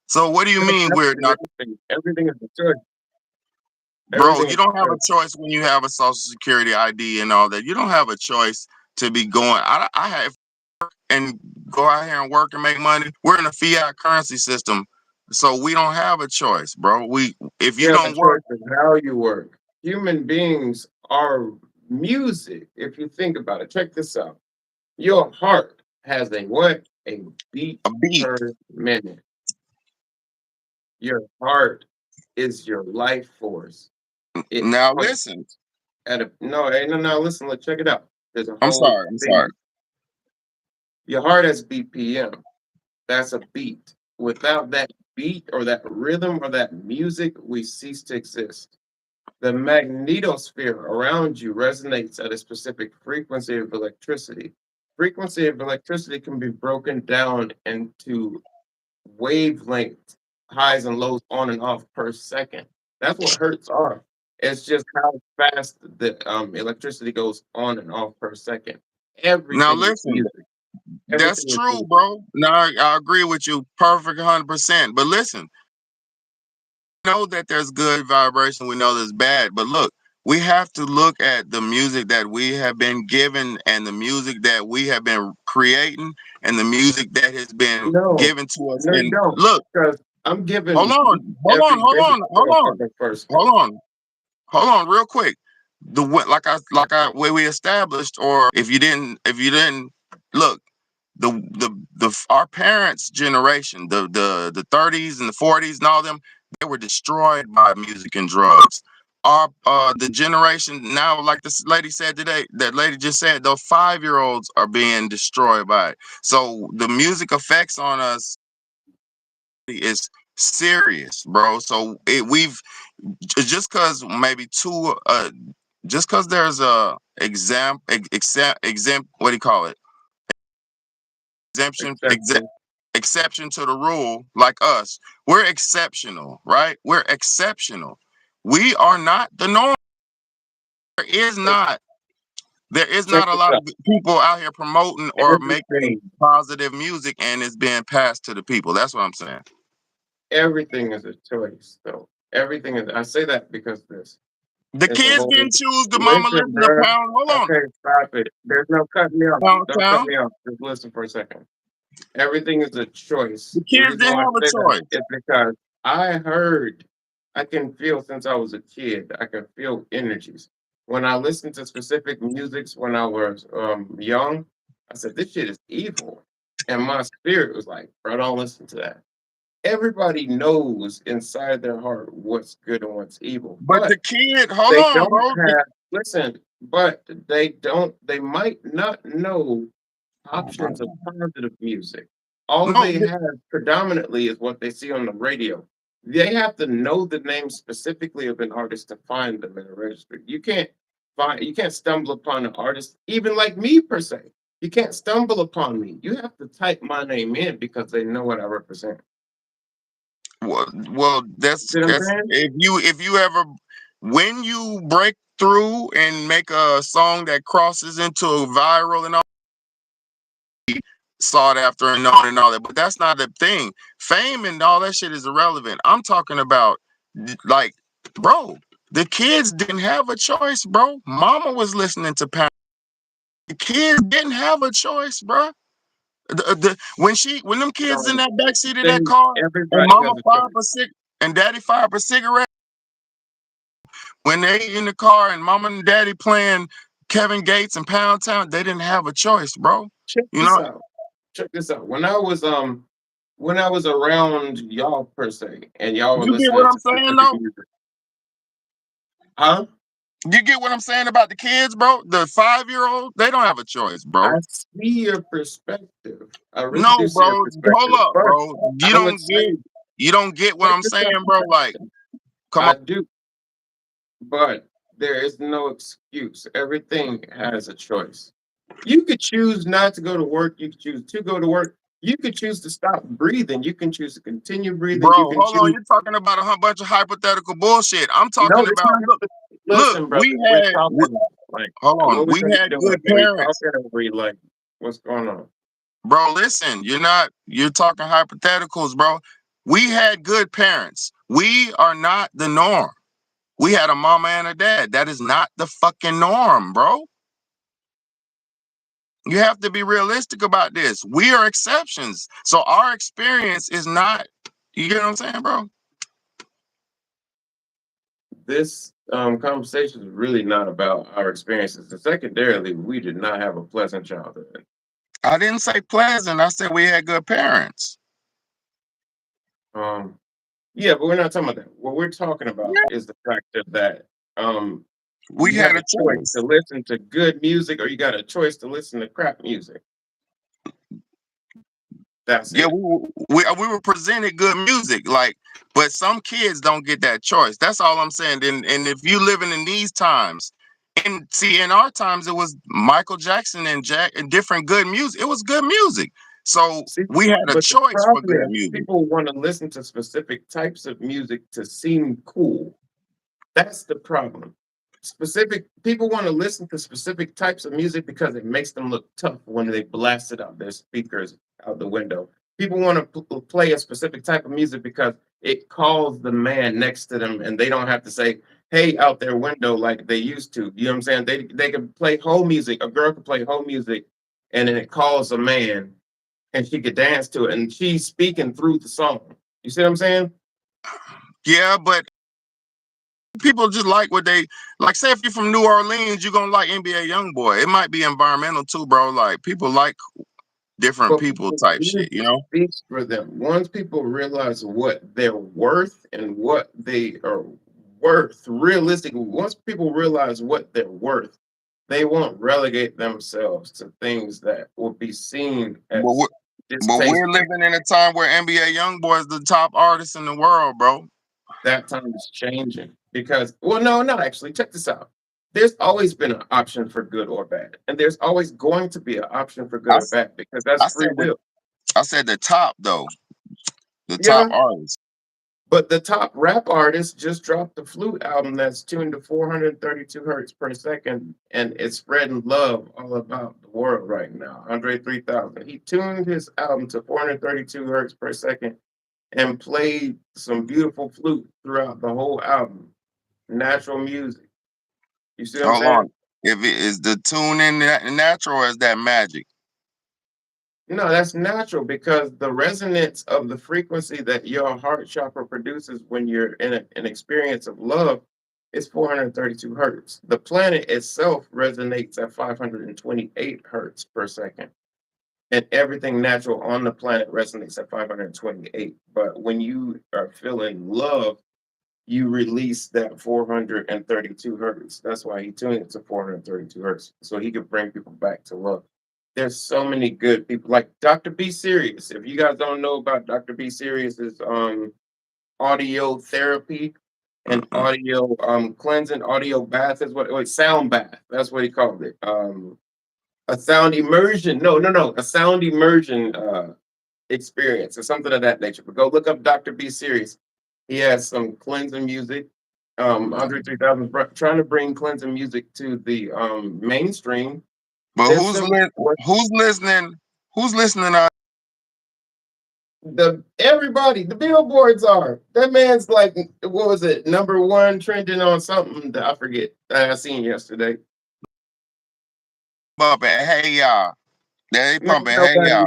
So what do you That's mean we're definitely not, everything. Everything is a choice. bro? Everything You is don't a have a choice. choice when you have a social security ID and all that. You don't have a choice to be going. I have. and go out here and work and make money. We're in a fiat currency system, so we don't have a choice, bro. If You you have a don't work, choice of how you work. Human beings are music. If you think about it, check this out. Your heart has a what? A beat a beat. per minute. Your heart is your life force. It Now pumps listen, at a no, no, no. Listen, let's check it out. There's a I'm whole sorry, I'm sorry. thing. Your heart has BPM. That's a beat. Without that beat or that rhythm or that music, we cease to exist. The magnetosphere around you resonates at a specific frequency of electricity. Frequency of electricity can be broken down into wavelength highs and lows on and off per second. That's what hertz are. It's just how fast the electricity goes on and off per second. Now Everything is listen, music. that's Everything is true, music. bro. No, I agree with you perfect 100%. But listen, we know that there's good vibration, we know there's bad, but look, we have to look at the music that we have been given and the music that we have been creating and the music that has been No, given to us. no, you And don't. look, Because I'm hold giving on, hold on, every hold basic on, hold skill for on, the first hold thing. on, hold on, real quick. Like I way we established, or if you didn't look, the our parents' generation, the 30s and the 40s and all them, they were destroyed by music and drugs. Our the generation now, like this lady said today, that lady just said, those 5-year-olds are being destroyed by it. So the music effects on us is serious, bro. So we've just because maybe two just because there's a exempt, what do you call it, exemption Exception. exception to the rule, like us, we're exceptional, right? We're exceptional. We are not the norm. There is Check, not there is check not a this lot out. of people out here promoting or making Everything, positive music and it's being passed to the people. That's what I'm saying. everything is a choice, though. Everything is. I say that because this. The It's a kids whole didn't choose the mama listen, listen to bro. Pound. Hold on. Okay, stop it. There's no cutting me off. Pound Don't cut Town. me off. Just listen for a second. Everything is a choice. The The kids reason didn't why I have a say that choice. is because I can feel since I was a kid, I can feel energies. When I listened to specific musics when I was young, I said, this shit is evil. And my spirit was like, bro, don't listen to that. Everybody knows inside their heart what's good and what's evil, But but the kid, hold they on, don't bro. have, listen, but they might not know options of positive music. All No, they have predominantly is what they see on the radio. They have to know the name specifically of an artist to find them in a registry. You can't stumble upon an artist, even like me per se. You can't stumble upon me. You have to type my name in because they know what I represent. well, See what I'm that's saying? if you ever, when you break through and make a song that crosses into a viral and all, sought after and known and all that, but that's not the thing. Fame and all that shit is irrelevant. I'm talking about, like, bro, the kids didn't have a choice, bro. Mama was listening to Pound. The kids didn't have a choice, bro. When them kids in So that backseat of they that car and everybody mama has a fired choice. for cig and daddy fired for cigarette, when they in the car and mama and daddy playing Kevin Gates and Pound Town, they didn't have a choice, bro. Check You this know, out. Check this out. When I was around y'all per se, and y'all were you get what listening I'm to saying specific though? music, huh? You get what I'm saying about the kids, bro? The 5-year-old, they don't have a choice, bro. I see your perspective. I really do No, see your bro. Hold perspective, up, but bro. You I would don't say, get you don't get what check I'm this saying, out. bro. Like, come on. I do, but there is no excuse. Everything has a choice. You could choose not to go to work. You could choose to go to work. You could choose to stop breathing. You can choose to continue breathing. You Bro, can hold on. choose. You're talking about a bunch of hypothetical bullshit. I'm No, talking it's about, not. look, Listen, brother, we're talking. Like, hold on. what we We gonna had do? Like, good are we parents. talking? Or are we like, what's going on? Bro, listen, you're talking hypotheticals, bro. We had good parents. We are not the norm. We had a mama and a dad. That is not the fucking norm, bro. You have to be realistic about this. We are exceptions. So our experience is not, you get what I'm saying, bro? This conversation is really not about our experiences. And secondarily, we did not have a pleasant childhood. I didn't say pleasant. I said we had good parents. Um, yeah, but we're not talking about that. What we're talking about Yeah. is the fact that um, We you have had a a choice to choice. listen to good music or you got a choice to listen to crap music. That's Yeah, it. we were presented good music, like, but some kids don't get that choice. That's all I'm saying. And if you living in these times, and see, in our times, it was Michael Jackson and different good music. It was good music. So See, we had a but the choice for problem good is music. people want to listen to specific types of music to seem cool. That's the problem. Specific people want to listen to specific types of music because it makes them look tough when they blast it out their speakers out the window. People want to play a specific type of music because it calls the man next to them and they don't have to say, hey, out their window like they used to. You know what I'm saying? They can play whole music. A girl can play whole music and then it calls a man and she could dance to it and she's speaking through the song. You see what I'm saying? Yeah, but people just like what they like. Say if you're from New Orleans, you're gonna like NBA YoungBoy. It might be environmental too, bro. Like people like different But people type shit, music you know? speaks for them. Once people realize what they're worth and what they are worth, realistically, once people realize what they're worth, they won't relegate themselves to things that will be seen But as we're distasteful. living in a time where NBA YoungBoy is the top artist in the world, bro. That time is changing because, well, no, not actually. Check this out. There's always been an option for good or bad, and there's always going to be an option for good I, or bad because that's I said free the will. I said the top though, the top Yeah, artist. but the top rap artist just dropped the flute album that's tuned to 432 hertz per second, and it's spreading love all about the world right now. Andre 3000. He tuned his album to 432 hertz per second and played some beautiful flute throughout the whole album. Natural music. You see what I'm Hold saying? on. If it is the tune in natural or is that magic? No, that's natural because the resonance of the frequency that your heart chakra produces when you're in an experience of love is 432 hertz. The planet itself resonates at 528 hertz per second. And everything natural on the planet resonates at 528. But when you are feeling love, you release that 432 hertz. That's why he tuned it to 432 hertz. So he could bring people back to love. There's so many good people like Dr. B Serious. If you guys don't know about Dr. B Serious's audio therapy and Mm-mm. audio cleansing, audio bath is what sound bath. That's what he called it. A sound immersion. No, a sound immersion experience or something of that nature. But go look up Dr. B Serious. He has some cleansing music. Andre 3000 trying to bring cleansing music to the mainstream. But There's some who's listening? Who's listening? everybody, the billboards are. That man's like, what was it, number one trending on something that I forget that I seen yesterday. Bumping, hey y'all. They Man, pumping, hey nobody y'all.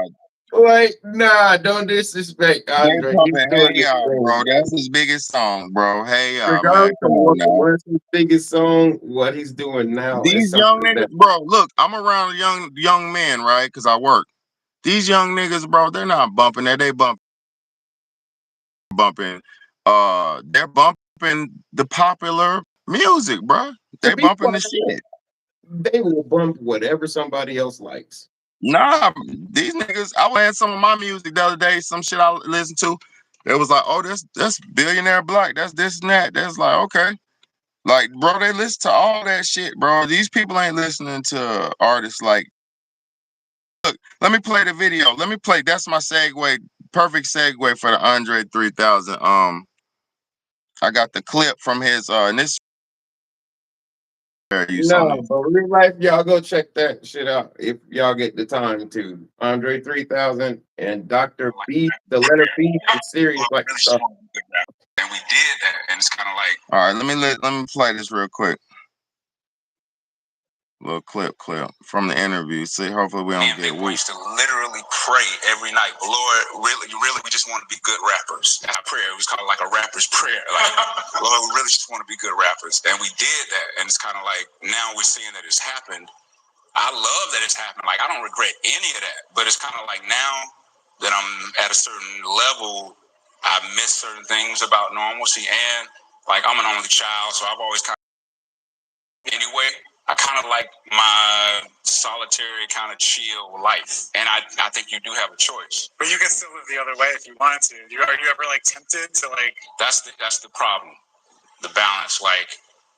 like, nah, don't disrespect They Andre. He's pumping, hey doing his y'all, thing, bro. man. That's his biggest song, bro. Hey y'all, man. Regardless of Come on now. what is his biggest song, what he's doing now is These young something niggas, that bro. Look, I'm around young men, right? Cause I work. These young niggas, bro, they're not bumping that. They bumping. They're bumping the popular music, bro. to They be bumping quite the honest, shit. they will bump whatever somebody else likes. Nah, these niggas. I was playing some of my music the other day. Some shit I listened to. It was like, oh, that's billionaire black. That's this and that. That's like, okay. Like, bro, they listen to all that shit, bro. These people ain't listening to artists like. Look, let me play the video. Let me play. That's my segue. Perfect segue for the Andre 3000. I got the clip from his. And this use on No, it. but real life, y'all go check that shit out if y'all get the time to. Andre 3000 and Dr. B, the letter B for serious, like the stuff. And we did that, and it's kind of like. All right, let me play this real quick. Little clip from the interview. See, hopefully we don't get weak. Used to literally pray every night. Lord, really, we just want to be good rappers. And our prayer, it was called like a rapper's prayer. Like, Lord, we really just want to be good rappers. And we did that. And it's kind of like now we're seeing that it's happened. I love that it's happened. Like, I don't regret any of that. But it's kind of like now that I'm at a certain level, I miss certain things about normalcy. And like, I'm an only child, so I've always kind of anyway. I kind of like my solitary kind of chill life, and I think you do have a choice. But you can still live the other way if you wanted to. Are you ever like tempted to like? That's the problem, the balance. Like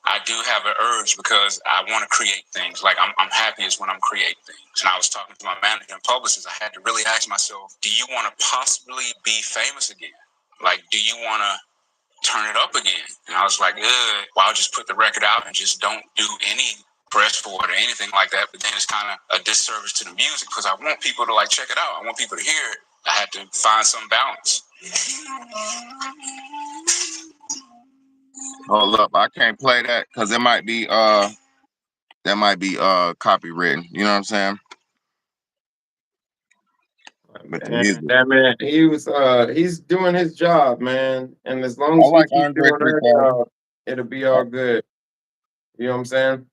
I do have an urge because I want to create things. Like I'm happiest when I'm creating things. And I was talking to my manager and publicist. I had to really ask myself, do you want to possibly be famous again? Like, do you want to turn it up again? And I was like, well, I'll just put the record out and just don't do any press for it or anything like that. But then it's kind of a disservice to the music because I want people to like check it out. I want people to hear it. I had to find some balance. Hold up, I can't play that because it might be copywritten. You know what I'm saying? But the music. That man, he's doing his job, man. And as long I as we like keep Andre doing our 3000. job, it'll be all good. You know what I'm saying?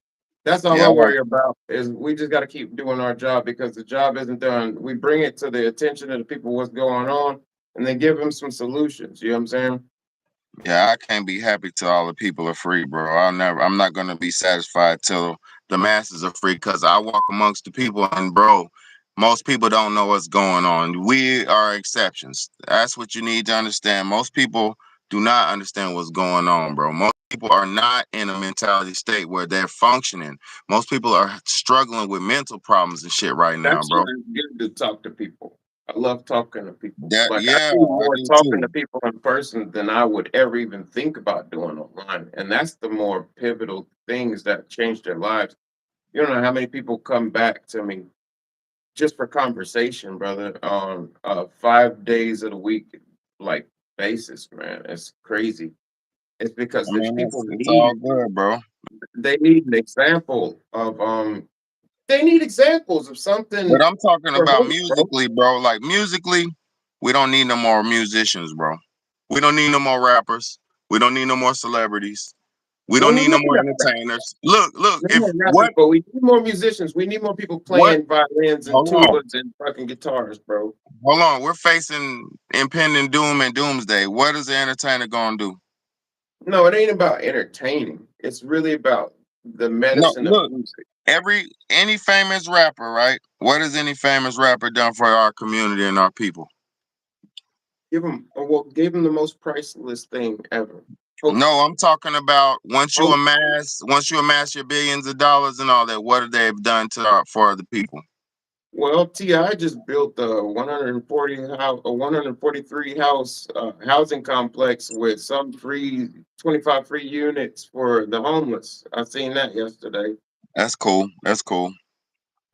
That's all Yeah, I I like. worry about is we just got to keep doing our job because the job isn't done. We bring it to the attention of the people what's going on, and then give them some solutions. You know what I'm saying? Yeah, I can't be happy till all the people are free, bro. I'm not gonna be satisfied till the masses are free because I walk amongst the people and bro, most people don't know what's going on. We are exceptions. That's what you need to understand. Most people do not understand what's going on, bro. Most people are not in a mentality state where they're functioning. Most people are struggling with mental problems and shit right now, That's why bro. it's good to talk to people. I love talking to people. That Like I yeah, do I more do talking to too. people in person than I would ever even think about doing online. And that's the more pivotal things that change their lives. You don't know how many people come back to me just for conversation, brother, on 5 days of the week, like basis, man. It's crazy. It's because I there's mean, people it's all need good, bro. they need an example of they need examples of But something I'm talking for about hope, bro. musically, bro. Like musically, we don't need no more musicians, bro. We don't need no more rappers. We don't need no more celebrities. We No, don't no, need no no, more no. entertainers. Look, No if more rappers, but we need more musicians. We need more people what playing violins and hold on, tubas and fucking guitars, bro. hold on. We're facing impending doom and doomsday. What is the entertainer gonna do? No, it ain't about entertaining. It's really about the No, medicine of look, music. any famous rapper, right? What has any famous rapper done for our community and our people? Give them the most priceless thing ever. Hope, No, I'm talking about hope. once you amass your billions of dollars and all that, what have they done to for the people? Well, Ti just built a 143 house housing complex with some 25 free units for the homeless. I seen that yesterday. That's cool. That's cool.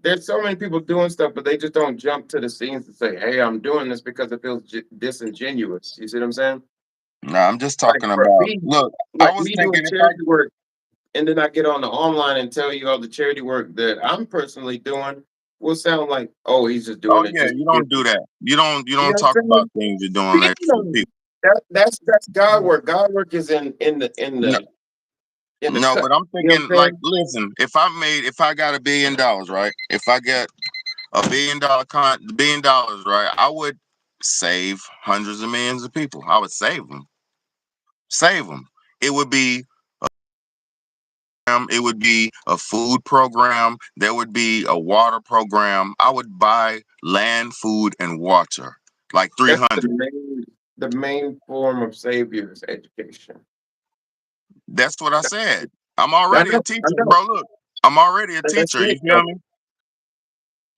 There's so many people doing stuff, but they just don't jump to the scenes and say, "Hey, I'm doing this because it feels disingenuous." You see what I'm saying? No, I'm just Like talking for about. me, Look, I like was me doing thinking if I. charity work, and then I get on the online and tell you all the charity work that I'm personally doing will sound like, "Oh, he's just Oh doing it yeah, just you to give don't do me." that. You You don't know what talk I'm about saying? things you're doing You that for the know, people. that's God work. God work is No, in the no, cut. but I'm You know thinking what I'm like, saying? listen, if I got $1 billion, right? If I get $1 billion, right? I would save hundreds of millions of people. I would save them. Save them. It would be it would be a food program. There would be a water program. I would buy land, food, and water, like That's 300. the main form of savior is education. That's what I That- said. I'm I already a know, I teacher, know. bro. Look, I'm already a That's teacher. You it, feel though. me?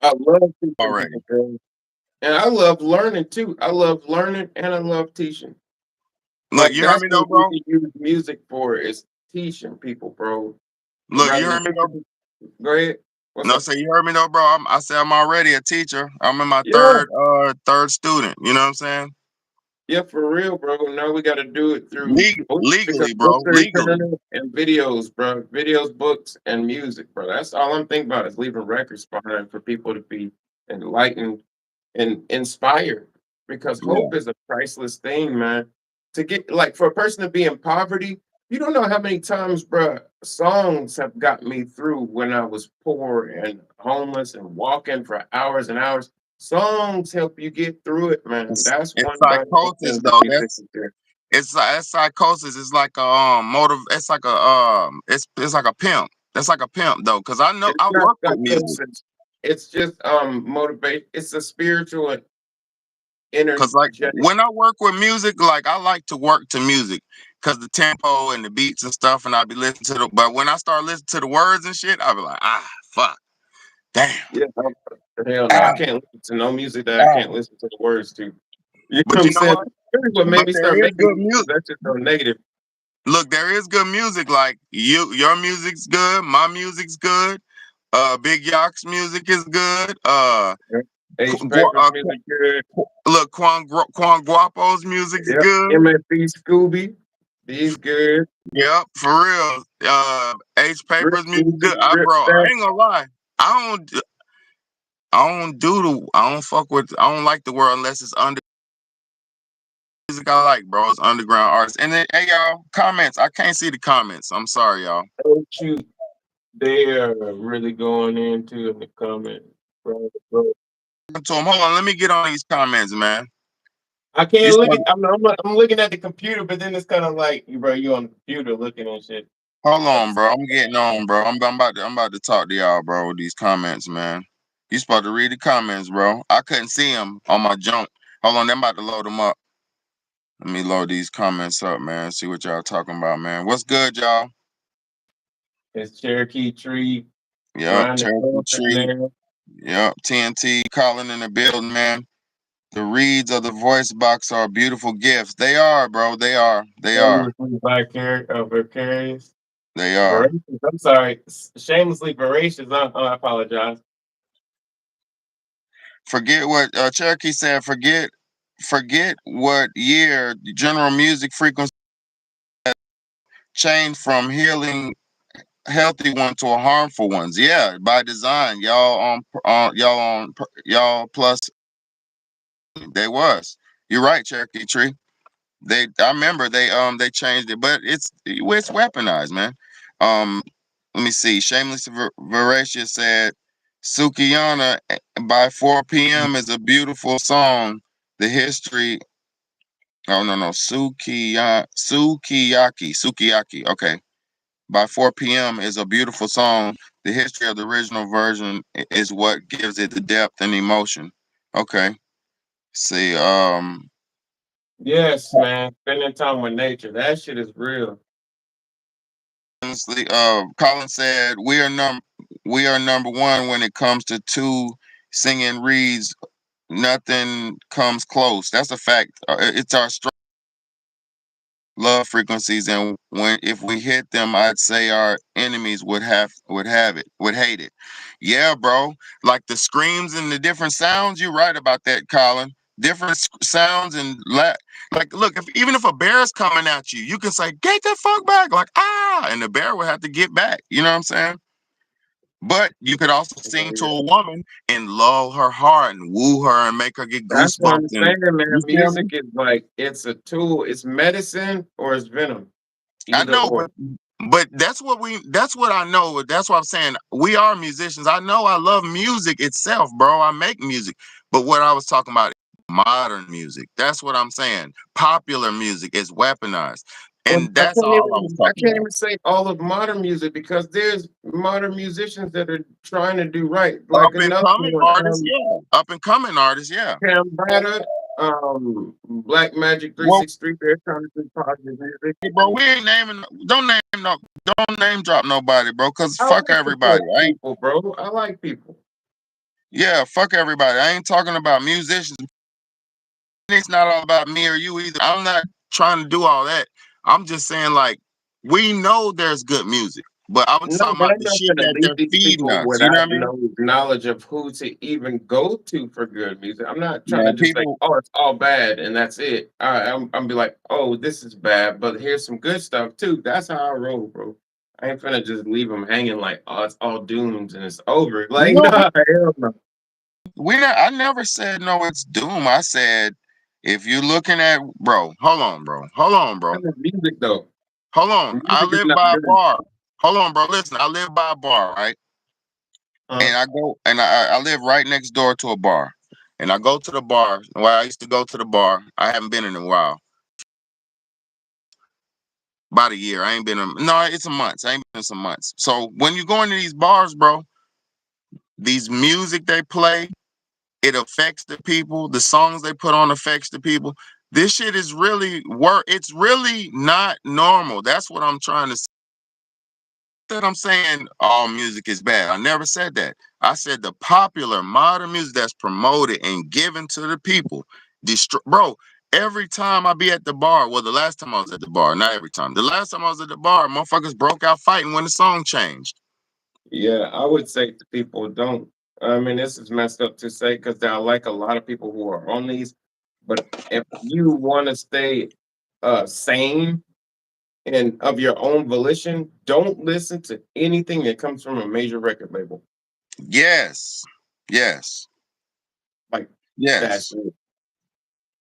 I love teaching Already. people, bro. And I love learning too. I love learning and I love teaching. Look, Like you heard that's me though, what we bro. can use music for is teaching people, bro. No Look, you matter heard me what though. go ahead. What's No, up? say you heard me though, bro. I said I'm already a teacher. I'm in my Yeah. third student. You know what I'm saying? Yeah, for real, bro. Now we got to do it through books because Legally, books bro. are Legally. eternal and videos, bro. Videos, books, and music, bro. That's all I'm thinking about is leaving records behind for people to be enlightened and inspired. Because Yeah. hope is a priceless thing, man. To get like for a person to be in poverty, you don't know how many times, bro, songs have got me through when I was poor and homeless and walking for hours and hours. Songs help you get through it, man. That's It's one valuable psychosis thing that though. musicians do. It's psychosis. It's like a motive. It's like a it's like a pimp. That's like a pimp though, because I know It's I not work with music. psychosis. It's just motivate. It's a spiritual and Cause like energetic. when I work with music, like I like to work to music, cause the tempo and the beats and stuff, and I be listening to the. But when I start listening to the words and shit, I be like, fuck, damn, Yeah, hell no, I ah, can't listen to no music that I ah. can't listen to the words to. You know But what you I'm know saying? what? That's really what made But me there start is making good music because music. that's just so negative. Look, there is good music. Like your music's good, my music's good. Big Yock's music is good. Yeah. H Gu- Paper's music good. look, Quan Guapo's music's Yep. good. MFB Scooby, these good. Yep, for real. H Drip Papers music music, good. drip Bro, I stack. ain't gonna lie. I don't. I don't fuck with. I don't like the world unless it's under music. I like, bro. It's underground artists. And then, hey, y'all, comments. I can't see the comments. I'm sorry, y'all. Oh shoot, they are really going into in the comments, bro. To 'em. Hold on, let me get on these comments, man. I You can't look supposed at. I'm looking at the computer, but then it's kind of like, bro, you on the computer looking at shit hold at the on, bro. same I'm getting on, bro. I'm about to talk to y'all, bro. With these comments, man. You supposed to read the comments, bro. I couldn't see them on my junk. Hold on, I'm about to load them up. Let me load these comments up, man. See what y'all talking about, man. What's good, y'all? It's Cherokee Tree, Yep, Grind the Cherokee North in Tree. there. Yep, TNT calling in the building, man. The reads of the voice box are beautiful gifts. They are, bro. They are. They are. Shamelessly vicarious. They are. Voracious. I'm sorry. Shamelessly voracious. I apologize. Forget what Cherokee said. Forget what year general music frequency changed from healing healthy one to a harmful ones. Yeah, by design. Y'all plus they was. You're right, Cherokee Tree. I remember they changed it, but it's weaponized, man. Um, let me see. Shameless Voracious said Sukiyana by 4 p.m. is a beautiful song. The history. Oh no, Sukiyaki. Okay, by 4 p.m. is a beautiful song. The history of the original version is what gives it the depth and emotion. Okay. See, Yes, man. Spending time with nature. That shit is real. honestly, Colin said we are number one when it comes to two singing reads. Nothing comes close. That's a fact. It's our love frequencies, and when if we hit them, I'd say our enemies would hate it. Yeah, bro. Like the screams and the different sounds. You're right about that, Colin. Different sounds and like look, if even if a bear is coming at you, you can say, "Get the fuck back!" Like and the bear will have to get back. You know what I'm saying? But you could also sing to a woman and lull her heart and woo her and make her get That's what I'm goosebumps. And saying, man. you feel Music me? is like it's a tool. It's medicine or it's venom. I Either know, or. but that's what I know. That's what I'm saying. We are musicians. I know I love music itself, bro. I make music. But what I was talking about is modern music. That's what I'm saying. Popular music is weaponized. Well, And that's all I was I talking can't about. even say all of modern music because there's modern musicians that are trying to do right. Like Up and another coming one, artists, yeah. Up and coming artists, yeah. Cam Bada, Black Magic Well, 363, they're trying to do positive music. bro, we ain't naming don't name drop nobody, bro, because I fuck like everybody. supporting people, bro. I like people. Yeah, fuck everybody. I ain't talking about musicians. It's not all about me or you either. I'm not trying to do all that. I'm just saying, like, we know there's good music. But I was No, talking but about I'm the not shit gonna that leave they're these feeding people us. You know without what I mean? no knowledge of who to even go to for good music. I'm not trying to Man, just say, people, oh, it's all bad and that's it. I'm be like, oh, this is bad, but here's some good stuff too. That's how I roll, bro. I ain't finna just leave them hanging like, oh, it's all doomed and it's over. Like, no, no, hell no. I never said no, it's doom. I said if you're looking at, bro, hold on, bro. That's music though. Hold on. I Music is live not by a good. bar. Hold on, bro. Listen, I live by a bar, right? Huh? And I go and I live right next door to a bar. And I go to the bar. Well, I used to go to the bar. I haven't been in a while. About a year. I ain't been in, no, it's some months. I ain't been in some months. So when you go into these bars, bro, these music they play, it affects the people. The songs they put on affects the people. This shit is really it's really not normal. That's what I'm trying to say. That I'm saying all music is bad. I never said that. I said the popular modern music that's promoted and given to the people. Bro, every time I be at the bar, well, the last time I was at the bar, not every time. The last time I was at the bar, motherfuckers broke out fighting when the song changed. Yeah, I would say to people, don't. I mean, this is messed up to say because there are like a lot of people who are on these. But if you want to stay sane and of your own volition, don't listen to anything that comes from a major record label. Yes. Yes. Like that's Yes. it.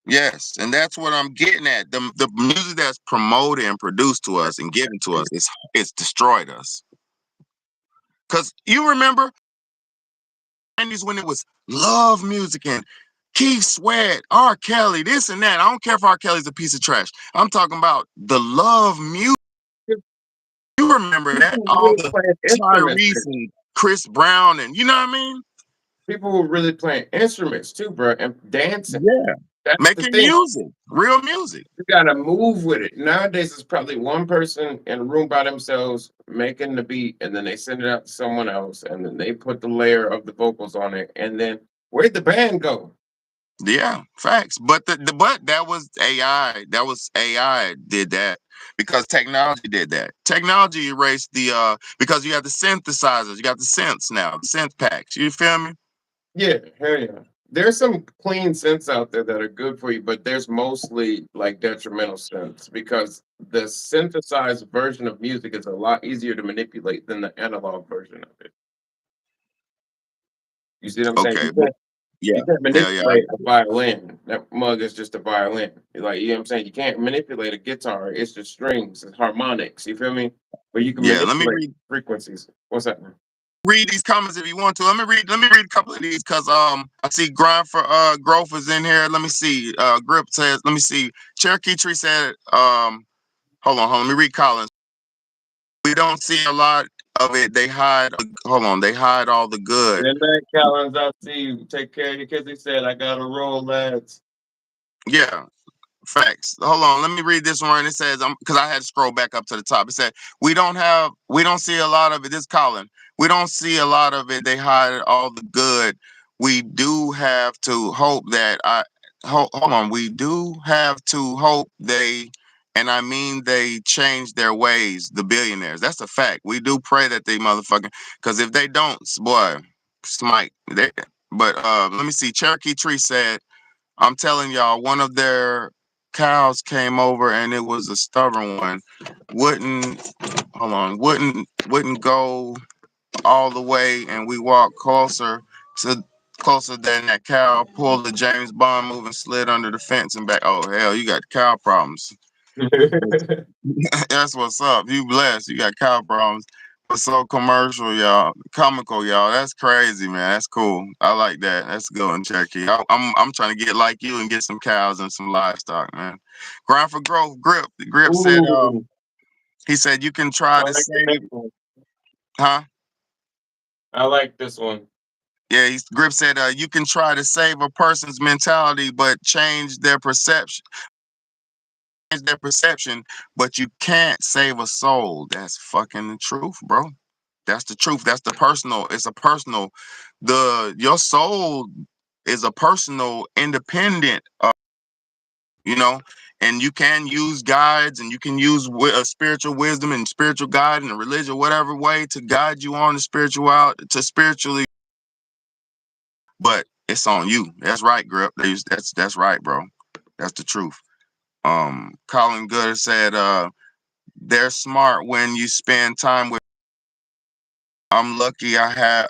Yes. And that's what I'm getting at. The music that's promoted and produced to us and given to us, it's destroyed us. Cause you remember 90s when it was love music and Keith Sweat, R. Kelly, this and that. I don't care if R. Kelly's a piece of trash. I'm talking about the love music. You remember that? People All were the playing instruments. Tyrese and Chris Brown and you know what I mean? People were really playing instruments too, bro, and dancing. Yeah. That's the Making thing. music, real music. You gotta move with it. Nowadays, it's probably one person in a room by themselves making the beat, and then they send it out to someone else, and then they put the layer of the vocals on it, and then where'd the band go? Yeah, facts. But but that was AI. That was AI did that because technology did that. Technology erased the because you have the synthesizers, you got the synths now, the synth packs. You feel me? Yeah, hell yeah. There's some clean synths out there that are good for you, but there's mostly like detrimental synths because the synthesized version of music is a lot easier to manipulate than the analog version of it. You see what I'm saying? Okay, but yeah, You can't hell yeah. manipulate a violin. That mug is just a violin. Like, you know what I'm saying? You can't manipulate a guitar. It's just strings, it's harmonics. You feel me? But you can Yeah, let me manipulate frequencies. What's that? read these comments if you want to. Let me read a couple of these because I see grind for growth is in here. Let me see. Grip says, let me see. Cherokee Tree said, hold on, let me read Collins. We don't see a lot of it. They hide. Hold on, they hide all the good. Good night, Collins. I'll see you. Take care of your kids. He said, I got to roll, lads. Yeah, facts. Hold on, let me read this one. It says, because I had to scroll back up to the top. It said, we don't see a lot of it. This is Colin. We don't see a lot of it. They hide all the good. We do have to hope that hold on. We do have to hope and I mean they change their ways. The billionaires. That's a fact. We do pray that they motherfucking because if they don't, boy, smite. But let me see. Cherokee Tree said. I'm telling y'all, one of their cows came over and it was a stubborn one. Wouldn't hold on, wouldn't go all the way and we walked closer than that cow, pulled the James Bond move and slid under the fence and back. Oh hell, you got cow problems. That's what's up. You blessed. You got cow problems. It's so commercial, y'all. Comical, y'all. That's crazy, man. That's cool. I like that. That's good one, Cherokee. I'm trying to get like you and get some cows and some livestock, man. Grind for growth. Grip said Ooh, he said you can try I to like the save, next one. huh? I like this one. Yeah, Grip said you can try to save a person's mentality, but change their perception, but you can't save a soul. That's fucking the truth, bro. That's the truth. That's the personal. It's a personal. Your soul is a personal, independent. You know, and you can use guides, and you can use spiritual wisdom and spiritual guide and religion, whatever way to guide you on the spiritually. But it's on you. That's right, Grip. That's right, bro. That's the truth. Colin Gooder said, they're smart when you spend time with. I'm lucky I have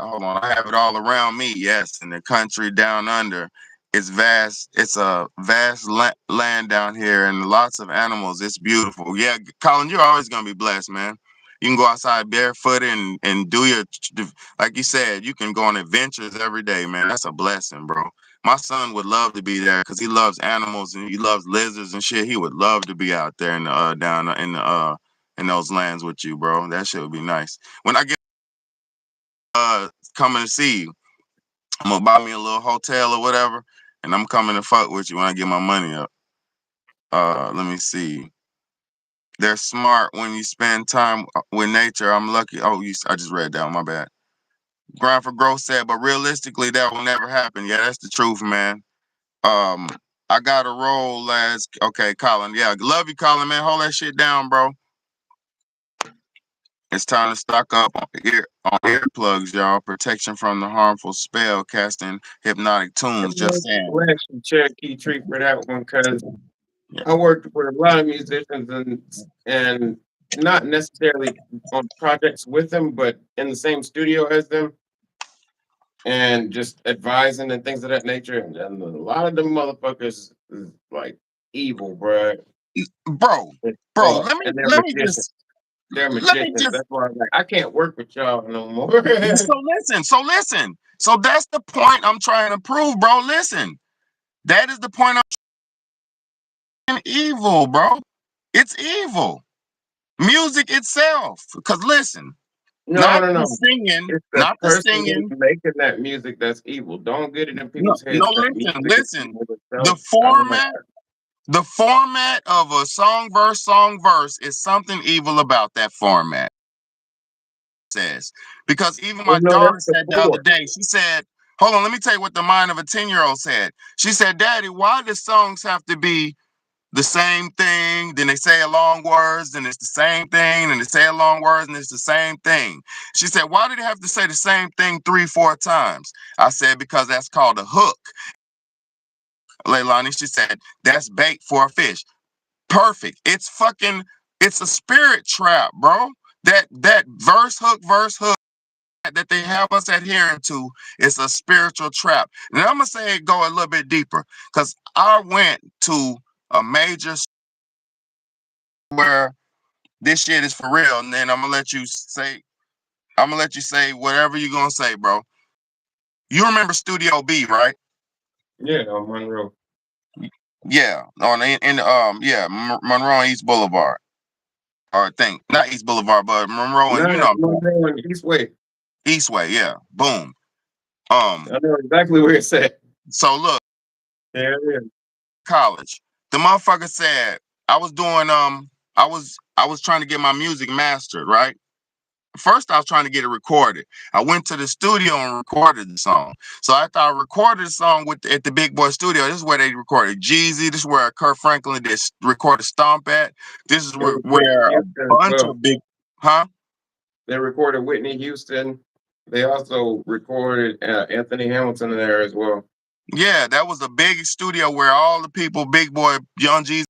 it all around me. Yes, in the country down under, it's vast. It's a vast land down here, and lots of animals. It's beautiful. Yeah, Colin, you're always gonna be blessed, man. You can go outside barefoot and do your, like you said, you can go on adventures every day, man. That's a blessing, bro. My son would love to be there because he loves animals and he loves lizards and shit. He would love to be out there in the down in the in those lands with you, bro. That shit would be nice. When I get coming to see you, I'm gonna buy me a little hotel or whatever, and I'm coming to fuck with you when I get my money up. Let me see. They're smart when you spend time with nature. I'm lucky. Oh, I just read that. My bad. Grind for Growth said, but realistically, that will never happen. Yeah, that's the truth, man. Um, I got a roll as okay, Colin. Yeah, love you, Colin, man. Hold that shit down, bro. It's time to stock up on earplugs, y'all. Protection from the harmful spell casting hypnotic tunes. Just saying. Bless you, Cherokee Tree, for that one, because Yeah. I worked with a lot of musicians and not necessarily on projects with them, but in the same studio as them, and just advising and things of that nature. And a lot of them motherfuckers is like evil, bro. Bro, bro, let me And they're let me magicians. just They're let me magicians. just That's why I'm like, I can't work with y'all no more. listen. So that's the point I'm trying to prove, bro. Listen. That is the point I'm evil, bro. It's evil. Music itself. Because listen, No, not no, the no. singing, It's the not the person who's singing. making that music that's evil. Don't get it in No, people's no, heads that music is listen. evil The itself. I don't know. format of a song verse is something evil about that format. Says because even Well, my no, daughter that's the said the other four. day, she said, hold on, let me tell you what the mind of a 10-year-old said. She said, Daddy, why do songs have to be the same thing? Then they say a long words, then it's the same thing, and they say a long words, and it's the same thing. She said, why do they have to say the same thing 3-4 times? I said, because that's called a hook. Leilani, she said, that's bait for a fish. Perfect. It's a spirit trap, bro. That verse hook that they have us adhering to is a spiritual trap. And I'm gonna say it go a little bit deeper because I went to a major where this shit is for real, and then I'm gonna let you say whatever you're gonna say, bro. You remember Studio B, right? Yeah, on Monroe. Yeah, on yeah, Monroe and East Boulevard, or I think not East Boulevard, but Monroe and Not Monroe and Eastway. Eastway, yeah, boom. I know exactly where it's at. So look, There it is. college, the motherfucker said I was doing I was trying to get my music mastered, right? First, I was trying to get it recorded. I went to the studio and recorded the song. So after I recorded the song at the Big Boy Studio, this is where they recorded Jeezy. This is where Kurt Franklin did recorded Stomp at. This is They recorded where a Houston as bunch well. of big, huh? They recorded Whitney Houston. They also recorded Anthony Hamilton in there as well. Yeah, that was a big studio where all the people, Big Boy, Young Jeezy,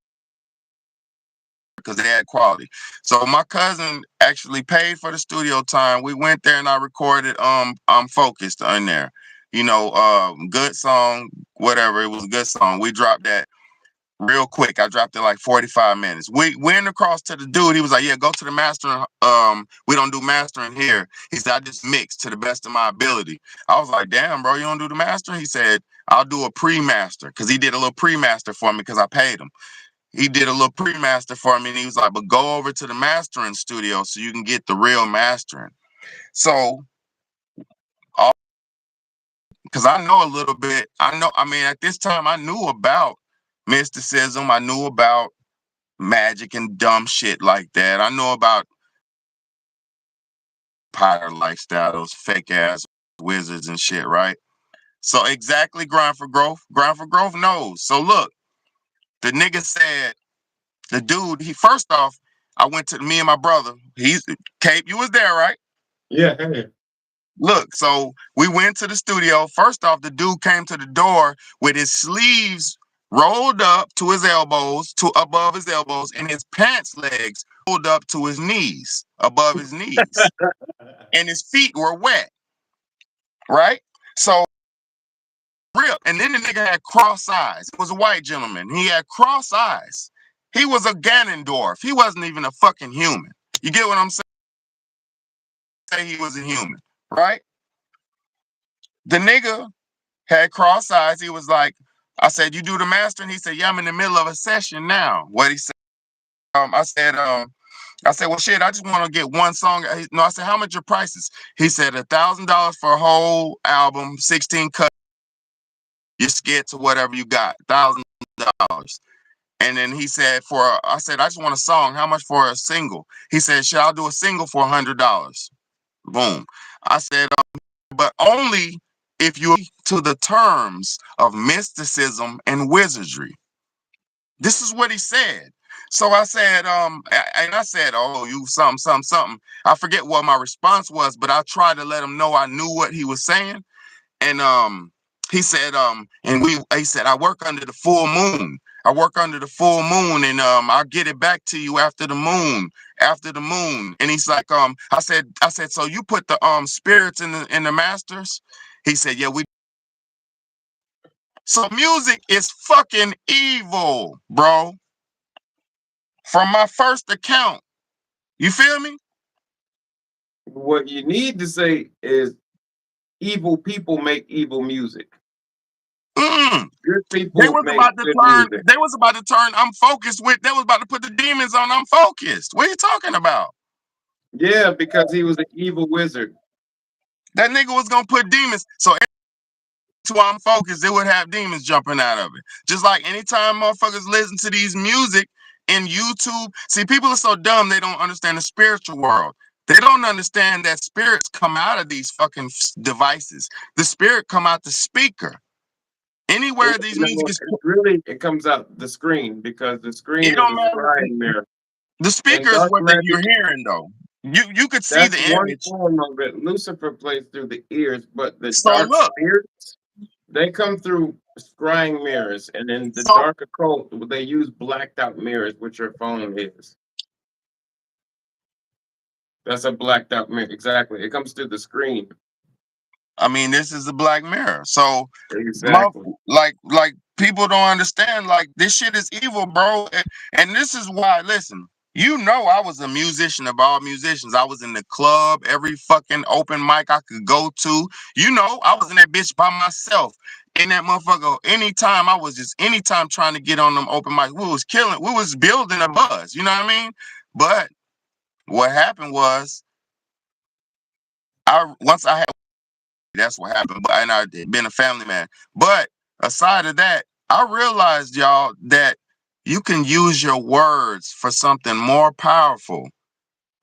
because they had quality. So my cousin actually paid for the studio time. We went there and I recorded I'm Focused in there. You know, good song, whatever. It was a good song. We dropped that real quick. I dropped it like 45 minutes. We went across to the dude. He was like, yeah, go to the mastering. We don't do mastering here. He said, I just mix to the best of my ability. I was like, damn, bro, you don't do the mastering? He said, I'll do a pre-master, because he did a little pre-master for me because I paid him. He did a little pre-master for me, and he was like, but go over to the mastering studio so you can get the real mastering. So, because I know a little bit, I mean, at this time, I knew about mysticism. I knew about magic and dumb shit like that. I know about pirate lifestyle, those fake ass wizards and shit, right? So, exactly, Grind for Growth. Grind for Growth knows. So, look, the nigga said, The dude, he first off, I went to me and my brother. He's Cape, you was there, right? Yeah. Hey. Look, so we went to the studio. First off, the dude came to the door with his sleeves rolled up to his elbows, to above his elbows, and his pants legs rolled up to his knees, above his knees, and his feet were wet, right? So real. And then the nigga had cross eyes. It was a white gentleman. He had cross eyes. He was a Ganondorf. He wasn't even a fucking human. You get what I'm saying? Say he was a human, right? The nigga had cross eyes. He was like, I said, "You do the mastering?" He said, "Yeah, I'm in the middle of a session now." What he said, I said, "Well, shit, I just want to get one song." No, I said, "How much your prices?" He said, $1,000 for a whole album, 16 cuts, your skits or whatever you got, $1,000. And then he said, I said, "I just want a song. How much for a single?" He said, "Shit, I'll do a single for $100. Boom. I said, "But only if you to the terms of mysticism and wizardry." This is what he said. So I said, and I said, "Oh, you something, something, something." I forget what my response was, but I tried to let him know I knew what he was saying. And he said, he said, "I work under the full moon. I work under the full moon, and I'll get it back to you after the moon, after the moon." And he's like, I said, "So you put the spirits in the masters?" He said, "Yeah, we." So music is fucking evil, bro. From my first account. You feel me? What you need to say is evil people make evil music. Mm. Good They people was make about to good turn, music. they was about to turn I'm focused with, they was about to put the demons on I'm focused. What are you talking about? Yeah, because he was an evil wizard. That nigga was gonna put demons. So to I'm focused, they would have demons jumping out of it. Just like anytime motherfuckers listen to these music in YouTube. See, people are so dumb they don't understand the spiritual world. They don't understand that spirits come out of these fucking devices. The spirit come out the speaker. Well, Anywhere these you know music what? is It really it comes out the screen because the it screen is don't a matter. scrying mirror. The And speaker is dark what magic, you're hearing though. You could see that's the one image. form of it. Lucifer plays through the ears, but the So dark look, spirits, they come through scrying mirrors. And in the so dark occult, they use blacked out mirrors, which your phone is. That's a blacked out mirror. Exactly. It comes through the screen. I mean, this is a black mirror. So, Exactly. like people don't understand. Like this shit is evil, bro. And this is why. Listen, you know, I was a musician of all musicians. I was in the club, every fucking open mic I could go to. You know, I was in that bitch by myself. In that motherfucker, anytime trying to get on them open mics, we was building a buzz. You know what I mean? But what happened was, once I had. That's what happened. But and I been a family man. But aside of that, I realized, y'all, that you can use your words for something more powerful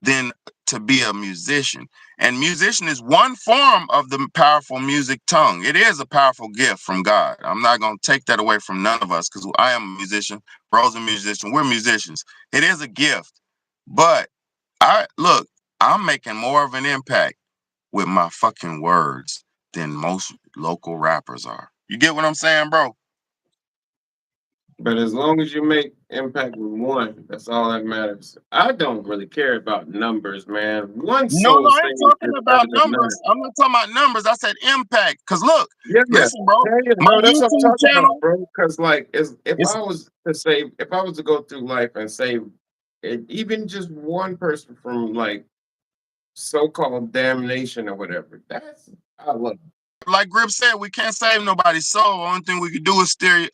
than to be a musician. And musician is one form of the powerful music tongue. It is a powerful gift from God. I'm not gonna take that away from none of us because I am a musician. Bro's a musician. We're musicians. It is a gift. But I'm making more of an impact with my fucking words than most local rappers are. You get what I'm saying, bro? But as long as you make impact with one, that's all that matters. I don't really care about numbers, man. One No, soul I ain't singing talking is better about than numbers. none. I'm not talking about numbers. I said impact. Cause look, Yeah, yeah. listen, bro, Yeah, yeah, my bro. That's what I'm YouTube talking about, channel bro. Because like, if is I was to save, if I was to go through life and save even just one person from like so-called damnation or whatever, that's I love. like Grip said, we can't save nobody's soul. Only thing we can do is steer you.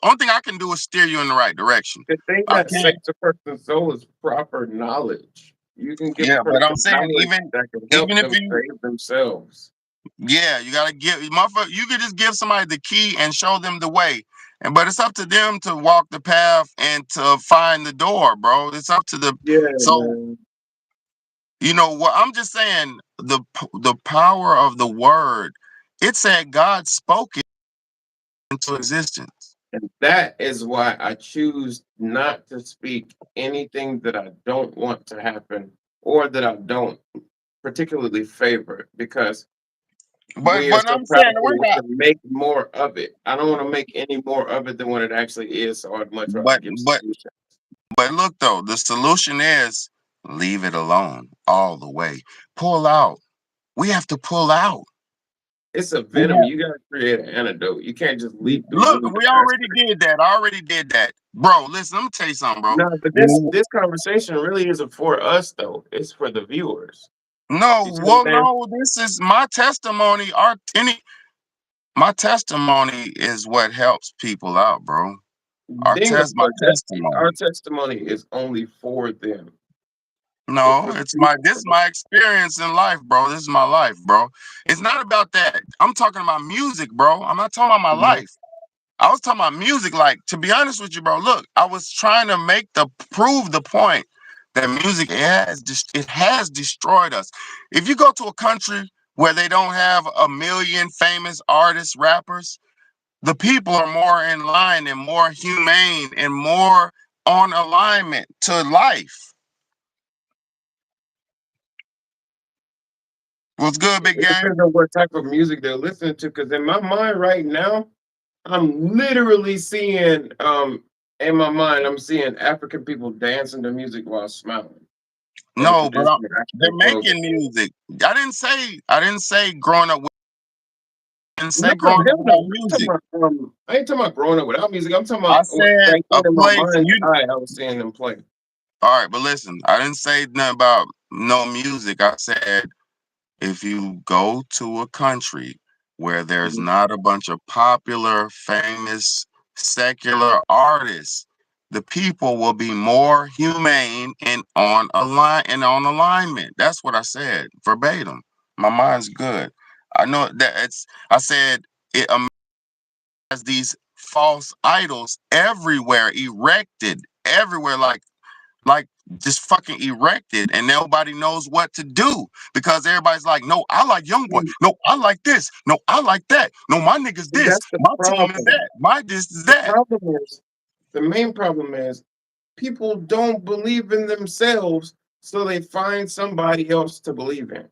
Only thing I can do is steer you in the right direction. The thing I that can't. saves a person's soul is proper knowledge. You can give a Yeah, but I'm person saying knowledge that can even help if them you save themselves. yeah, you gotta give motherfucker. You could just give somebody the key and show them the way, and but it's up to them to walk the path and to find the door, bro. It's up to the Yeah, so man. you know what I'm just saying. The power of the word. It said God spoke it into existence. And that is why I choose not to speak anything that I don't want to happen or that I don't particularly favor because we are But so I'm saying we're powerful not. to make more of it. I don't want to make any more of it than what it actually is, so I'd much rather But give but solution. but look though, the solution is leave it alone all the way. Pull out. We have to pull out. It's a We venom. have, You gotta create an antidote. You can't just leave the look, room we already faster. did that. I already did that, bro. Listen, let me tell you something, bro. No, but this conversation really isn't for us though. It's for the viewers. You No, see what I'm well, saying? no, this is my testimony. My testimony is what helps people out, bro. Bingo, My but our testimony. testimony is only for them. It's No, for the it's my this is people. my experience in life, bro. This is my life, bro. It's not about that. I'm talking about music, bro. I'm not talking about my Mhm. life. I was talking about music. Like, to be honest with you, bro. Look, I was trying to prove the point that music it has destroyed us. If you go to a country where they don't have a million famous artists, rappers, the people are more in line and more humane and more on alignment to life. What's good, big It game? depends on what type of music they're listening to. Because in my mind right now, I'm literally seeing in my mind, I'm seeing African people dancing to music while smiling in No, but traditional they're African clothing. making music. I didn't say growing up with. I didn't No, say growing up hell no. without I'm talking music. about, I ain't talking about growing up without music. I'm talking I about said right a then in my place mind's you. eye, I was seeing them play. All right, but listen, I didn't say nothing about no music. I said if you go to a country where there's Mhm. not a bunch of popular, famous, secular artists, the people will be more humane and on alignment. That's what I said verbatim. My mind's good. I know that it's. I said it has these false idols everywhere, erected everywhere, like just fucking erected, and nobody knows what to do because everybody's like, no, I like young boy, See, no, I like this, no, I like that, no, my nigga's this, that's the my team is problem. that, my this is The that. problem is, the main problem is people don't believe in themselves, so they find somebody else to believe in.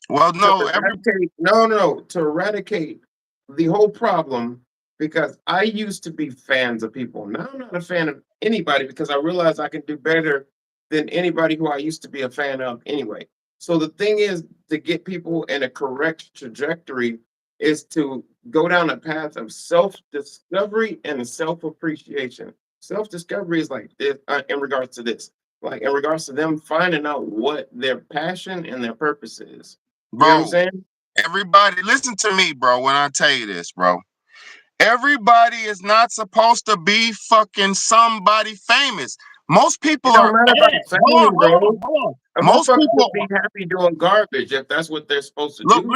Well, To no, eradicate, no, no, no, to eradicate the whole problem, because I used to be fans of people. Now I'm not a fan of anybody because I realize I can do better than anybody who I used to be a fan of anyway. So the thing is to get people in a correct trajectory is to go down a path of self-discovery and self-appreciation. Self-discovery is like this in regards to this, like in regards to them finding out what their passion and their purpose is. You know what I'm bro, saying? everybody listen to me, bro, when I tell you this, bro. Everybody is not supposed to be fucking somebody famous. Most people It are don't matter about ants. Hold on, fame, hold on, bro. hold on. A Most motherfucker people could be happy doing garbage if that's what they're supposed to look, do.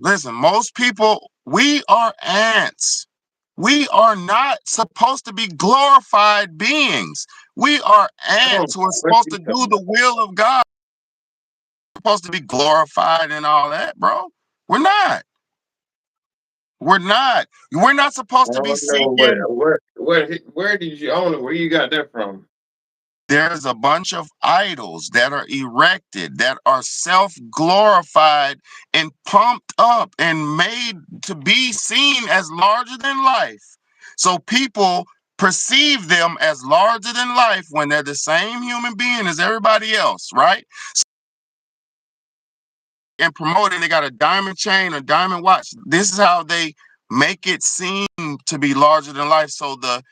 listen. Most people, we are ants. We are not supposed to be glorified beings. We are Oh, ants who are what supposed you to do talking the about? will of God. We're supposed to be glorified and all that, bro. We're not. We're not. We're not I supposed to be don't know what seeking. where did you I don't know where you got that from. There's a bunch of idols that are erected, that are self glorified and pumped up and made to be seen as larger than life. So people perceive them as larger than life when they're the same human being as everybody else, right? And promoting, they got a diamond chain, a diamond watch. This is how they make it seem to be larger than life. So the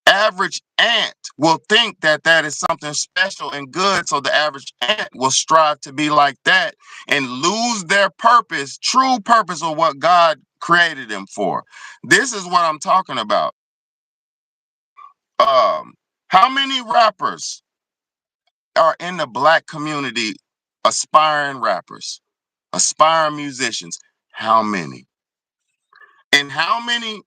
average ant will think that that is something special and good. So the average ant will strive to be like that and lose their purpose, true purpose of what God created them for. This is what I'm talking about. Um, how many rappers are in the black community, aspiring rappers, aspiring musicians? How many? And how many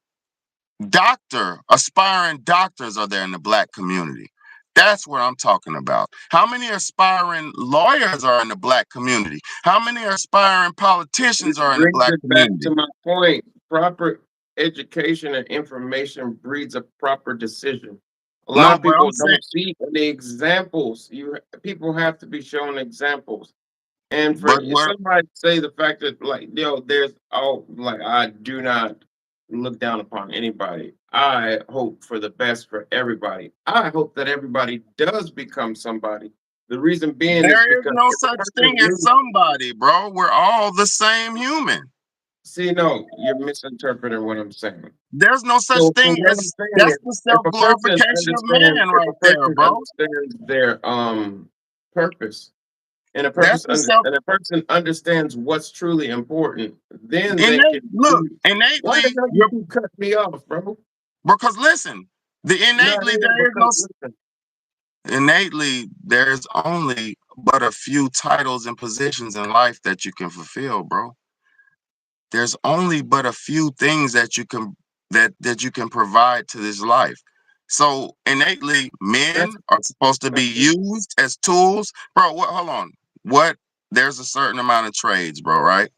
aspiring doctors are there in the black community? That's what I'm talking about. How many aspiring lawyers are in the black community? How many aspiring Which politicians are in the brings black it back to community? my point. Proper. education and information breeds a proper decision. A lot No, of but people I'm saying, don't see the examples. People have to be shown examples. And for but what somebody to say the fact that like there's like I do not look down upon anybody. I hope for the best for everybody. I hope that everybody does become somebody. The reason being is there is because no if a such person thing as loses, somebody, bro. We're all the same human. see, no, you're misinterpreting what I'm saying. There's no such So thing what I'm as saying that's is, the if self a person glorification of understands, man if a right there, person bro. understands their purpose, and That's the self a person understands what's truly important, then they innate. can Look, do. Why the innately, hell you keep cutting me off, bro? because listen, the No, it innately ain't there is no because listen. innately there's only but a few titles and positions in life that you can fulfill, bro. There's only but a few things that you can provide to this life. So innately, men That's are supposed to be used as tools, bro. What? Hold on. What? There's a certain amount of trades, bro. Right?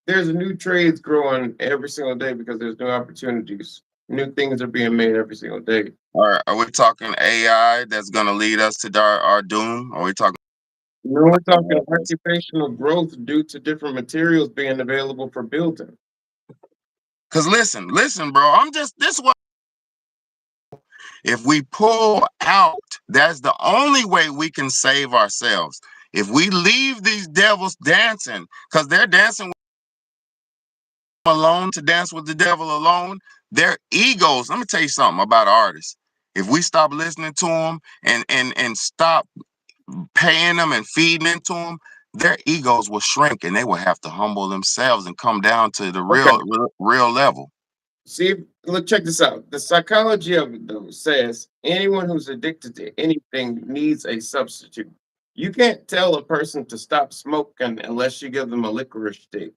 there's new trades growing every single day because there's new opportunities. New things are being made every single day. Are we talking AI that's gonna lead us to our doom? Are we talking? No, we're talking occupational growth due to different materials being available for building. Because listen, bro. I'm just this what. If we pull out, that's the only way we can save ourselves. If we leave these devils dancing, because they're dancing alone to dance with the devil alone, their egos. Let me tell you something about artists. If we stop listening to them and stop paying them and feeding into them, their egos will shrink and they will have to humble themselves and come down to the Okay. real level. See, look, check this out. The psychology of it, though, says anyone who's addicted to anything needs a substitute. You can't tell a person to stop smoking unless you give them a licorice stick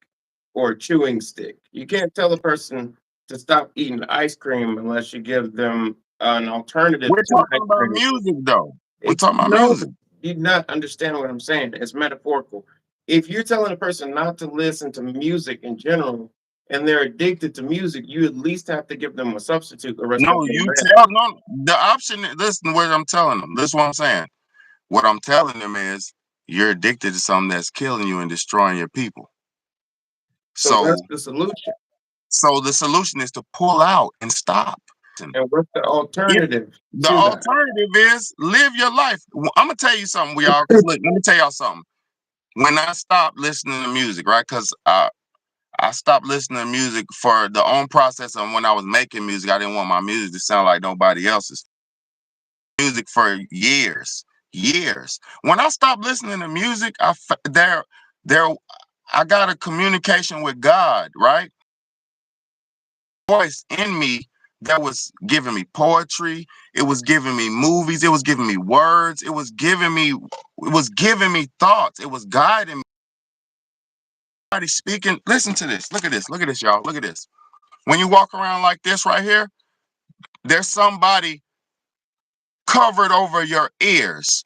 or a chewing stick. You can't tell a person to stop eating ice cream unless you give them an alternative We're to talking ice about cream. music, though. We're It's talking about no, music. you not understand what I'm saying. It's metaphorical. If you're telling a person not to listen to music in general and they're addicted to music, you at least have to give them a substitute, or else they'll No, go you bad. tell no. The option. Listen, what I'm telling them. This is what I'm saying. What I'm telling them is you're addicted to something that's killing you and destroying your people. So that's So, the solution. so the solution is to pull out and stop. And what's the If alternative the to that? alternative is live your life. I'm gonna tell you something, we all. Cause look, let me tell y'all something. When I stopped listening to music, right? Cause I stopped listening to music for the own process of when I was making music. I didn't want my music to sound like nobody else's. Music for years. When I stopped listening to music, there, I got a communication with God, right? Voice in me that was giving me poetry. It was giving me movies. It was giving me words. It was giving me thoughts. It was guiding me. Somebody speaking. Listen to this. Look at this. Look at this, y'all. Look at this. When you walk around like this right here, there's somebody covered over your ears.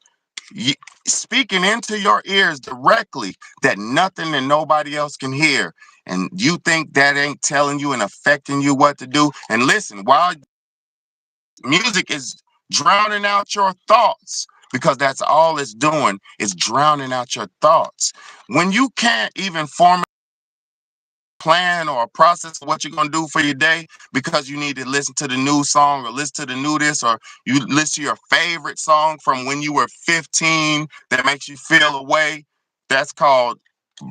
y- Speaking into your ears directly that nothing and nobody else can hear. And you think that ain't telling you and affecting you what to do. And listen, while music is drowning out your thoughts, because that's all it's doing is drowning out your thoughts. When you can't even form plan or a process of what you're going to do for your day because you need to listen to the new song or listen to the new this, or you listen to your favorite song from when you were 15 that makes you feel a way, that's called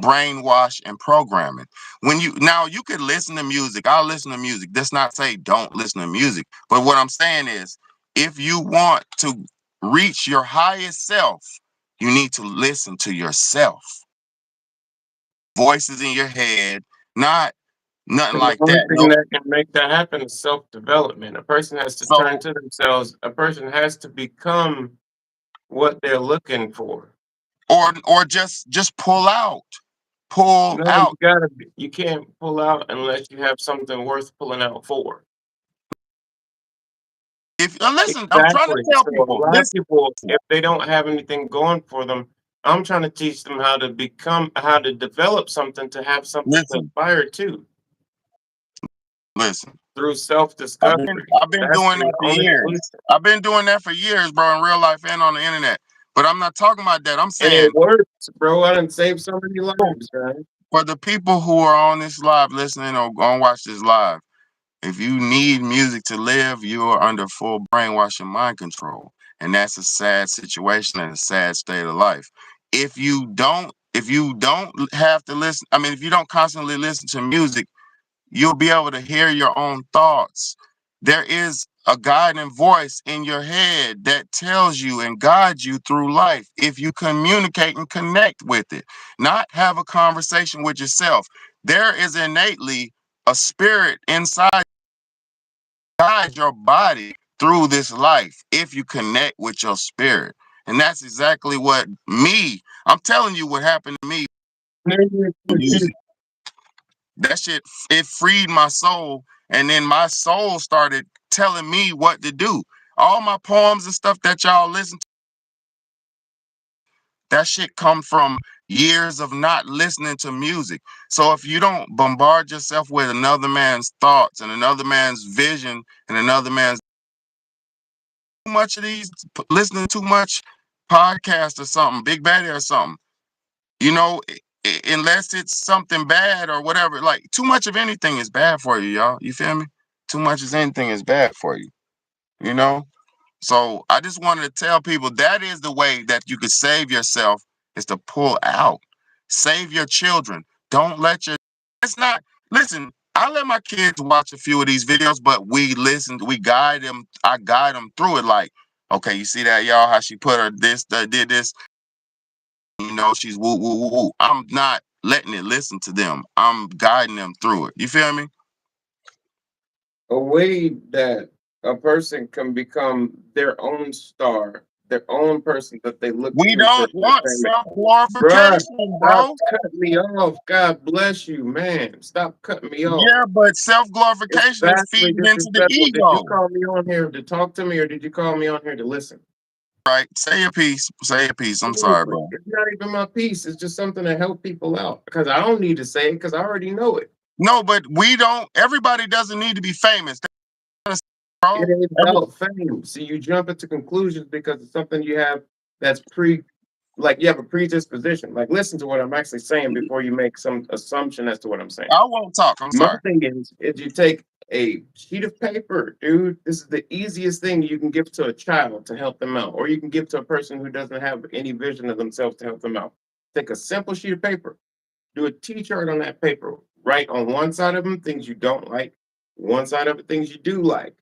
brainwash and programming. When you now you could listen to music, I'll listen to music. That's not say don't listen to music, but what I'm saying is if you want to reach your highest self, you need to listen to yourself. Voices in your head, not nothing And the like only that. thing No. that can make that happen is self-development. A person has to turn So to themselves. A person has to become what they're looking for. or just pull out. Pull No, out. you can't pull out unless you have something worth pulling out for. If listen, I'm trying to Exactly. tell So a people, lot of listen. people, if they don't have anything going for them, I'm trying to teach them how to develop something to have something to Listen. aspire to. Listen, through I've self-discovery. been That's doing the that for only years. solution. I've been doing that for years, bro, in real life and on the internet. But I'm not talking about that. I'm And it saying works, bro. I done saved so many lives, man. for the people who are on this live listening or gonna watch this live, if you need music to live, you are under full brainwashing mind control. And that's a sad situation and a sad state of life. If you don't have to listen, I mean, if you don't constantly listen to music, you'll be able to hear your own thoughts. There is a guiding voice in your head that tells you and guides you through life if you communicate and connect with it, not have a conversation with yourself. There is innately a spirit inside guide your body through this life if you connect with your spirit. And that's exactly what I'm telling you what happened to me with music. That shit, it freed my soul. And then my soul started telling me what to do. All my poems and stuff that y'all listen to, that shit come from years of not listening to music. So if you don't bombard yourself with another man's thoughts and another man's vision and another man's too much of these, listening too much podcast or something, Big Baddie or something, you know, unless it's something bad or whatever, like too much of anything is bad for you, y'all. You feel me? Too much of anything is bad for you, you know? So I just wanted to tell people that is the way that you could save yourself is to pull out. Save your children. Don't let your it's not listen, I let my kids watch a few of these videos, but we guide them, I guide them through it like, okay, you see that, y'all, how she put her this, did this, she's woo woo woo woo. I'm not letting it listen to them. I'm guiding them through it. You feel me? A way that a person can become their own star, their own person that they look We to for don't want entertainment. self Bruh, glorification, stop bro. cutting me off. God bless you, man. Stop cutting me off. Yeah, but self glorification is Exactly, feeding into the disrespectful. Did you ego. call me on here to talk to me or did you call me on here to listen? Right? Say your piece. Say your piece. I'm sorry, Seriously, bro. it's not even my piece. It's just something to help people out because I don't need to say it because I already know it. No, but we don't. Everybody doesn't need to be famous, It bro. ain't about fame. See, you jump into conclusions because it's something you have that's like you have a predisposition. Like, listen to what I'm actually saying before you make some assumption as to what I'm saying. I won't talk. I'm My sorry. thing is you take a sheet of paper, dude. This is the easiest thing you can give to a child to help them out, or you can give to a person who doesn't have any vision of themselves to help them out. Take a simple sheet of paper, do a T-chart on that paper. Write on one side of them things you don't like, one side of it things you do like,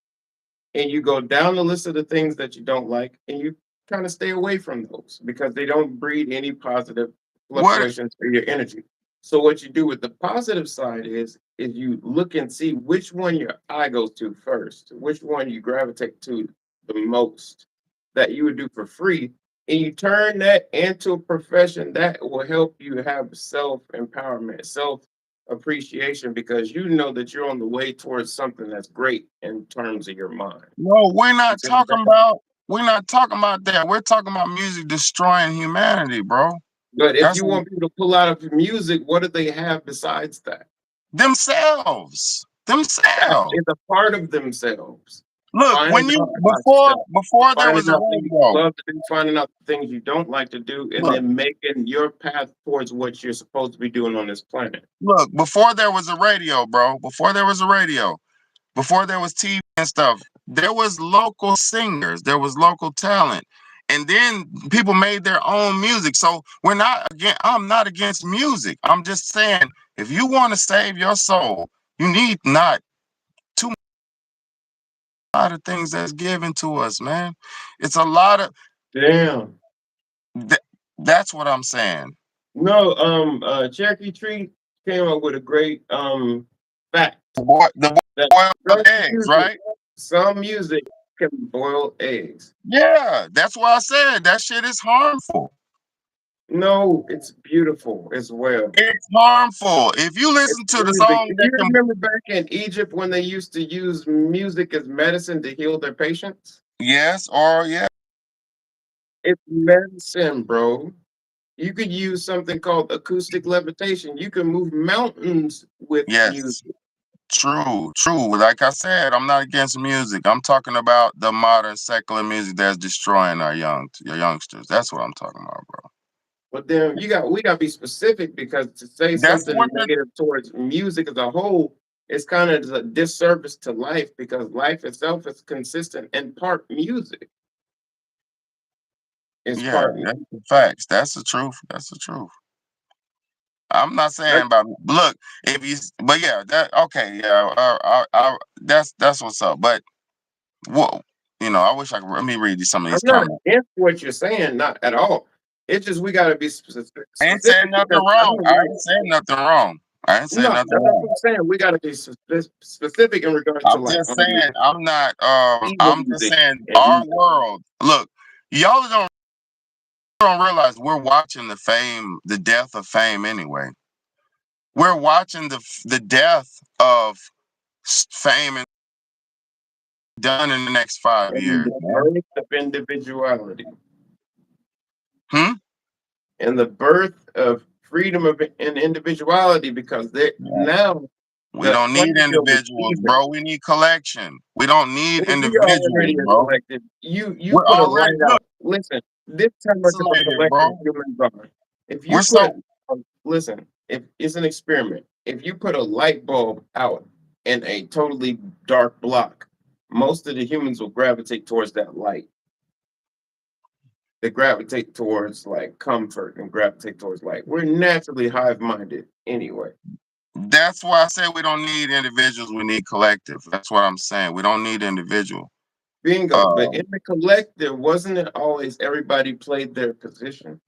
and you go down the list of the things that you don't like, and you kind of stay away from those because they don't breed any positive What? fluctuations for your energy. So what you do with the positive side is you look and see which one your eye goes to first, which one you gravitate to the most that you would do for free, and you turn that into a profession that will help you have self empowerment, self appreciation because you know that you're on the way towards something that's great in terms of your mind. No, You see what I'm saying? we're not talking about that. We're talking about music destroying humanity, bro. But if That's you want people to pull out of music, what do they have besides that? themselves. That Themselves. is a part of themselves. Look, Finding when you out about yourself, before there finding was a out things you radio. love to do, finding out the things you don't like to do, and Look, then making your path towards what you're supposed to be doing on this planet. look, before there was a radio, bro. Before there was a radio. Before there was TV and stuff, there was local singers, there was local talent, and then people made their own music. So I'm not against music. I'm just saying, if you want to save your soul, you need not too lot of things that's given to us, man. It's a lot of Damn. th- that's what I'm saying. No, Cherokee Tree came up with a great fact The that boiled some eggs, music, right? some music can boil eggs. Yeah, that's why I said that shit is harmful. No, it's beautiful as well. It's harmful. If you It's listen to the music. song Do that you can, remember back in Egypt when they used to use music as medicine to heal their patients? yes, or yeah, It's medicine, bro. You could use something called acoustic levitation. You can move mountains with yes. music. True, true. Like I said, I'm not against music. I'm talking about the modern secular music that's destroying your youngsters. That's what I'm talking about, bro. But then we got to be specific, because to say That's something what the negative towards music as a whole is kind of a disservice to life, because life itself is consistent and part music. It's yeah, part that's the facts. That's the truth. That's the truth. I'm not saying music. about look if you, but yeah, that okay, yeah, that's what's up. But what I wish I could. Let me read you some of I'm these not comments. against what you're saying, not at all. It's just we got to be I ain't saying specific, nothing because I wrong. don't I like. ain't saying nothing wrong. I ain't saying No, nothing that's what wrong. I'm saying. We got to be specific in regards to I'm like just saying I'm not. evil I'm just music saying and our music. world. Look, y'all don't realize we're watching the death of fame anyway. We're watching the death of fame and done in the next 5 years, And the man. birth of individuality, Hmm. and the birth of freedom of and individuality, because they Yeah. now We the don't need playing field is individuals, even. bro. We need collection. We don't need Well, we already individuals, a bro. collective. You We're put a already light look out. Listen, this is how much of a isolated, collective bro. humans are. If We're you so put, listen, if it's an experiment, if you put a light bulb out in a totally dark block, most of the humans will gravitate towards that light. They gravitate towards like comfort and gravitate towards light. We're naturally hive minded anyway. that's why I say we don't need individuals. We need collective. That's what I'm saying. We don't need individual. Bingo. But Um, in the collective, wasn't it always everybody played their position?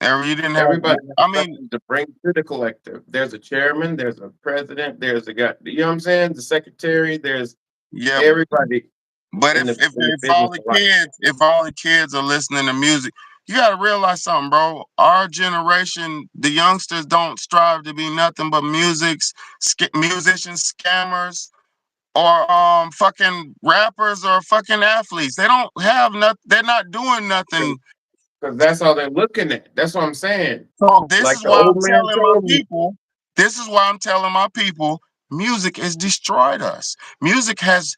you didn't have. Everybody has I mean, something to bring to the collective. There's a chairman, there's a president, there's a guy, you know what I'm saying? The secretary, there's yeah. everybody But in if the if in the if business all the of life. kids if all the kids are listening to music, you gotta realize something, bro. Our generation, the youngsters don't strive to be nothing but musicians, scammers, or fucking rappers or fucking athletes. They don't have nothing. They're not doing nothing. Because that's all they're looking at. That's what I'm saying. So this Like is the why old I'm man telling my told me, people. This is why I'm telling my people. Music has destroyed us. Music has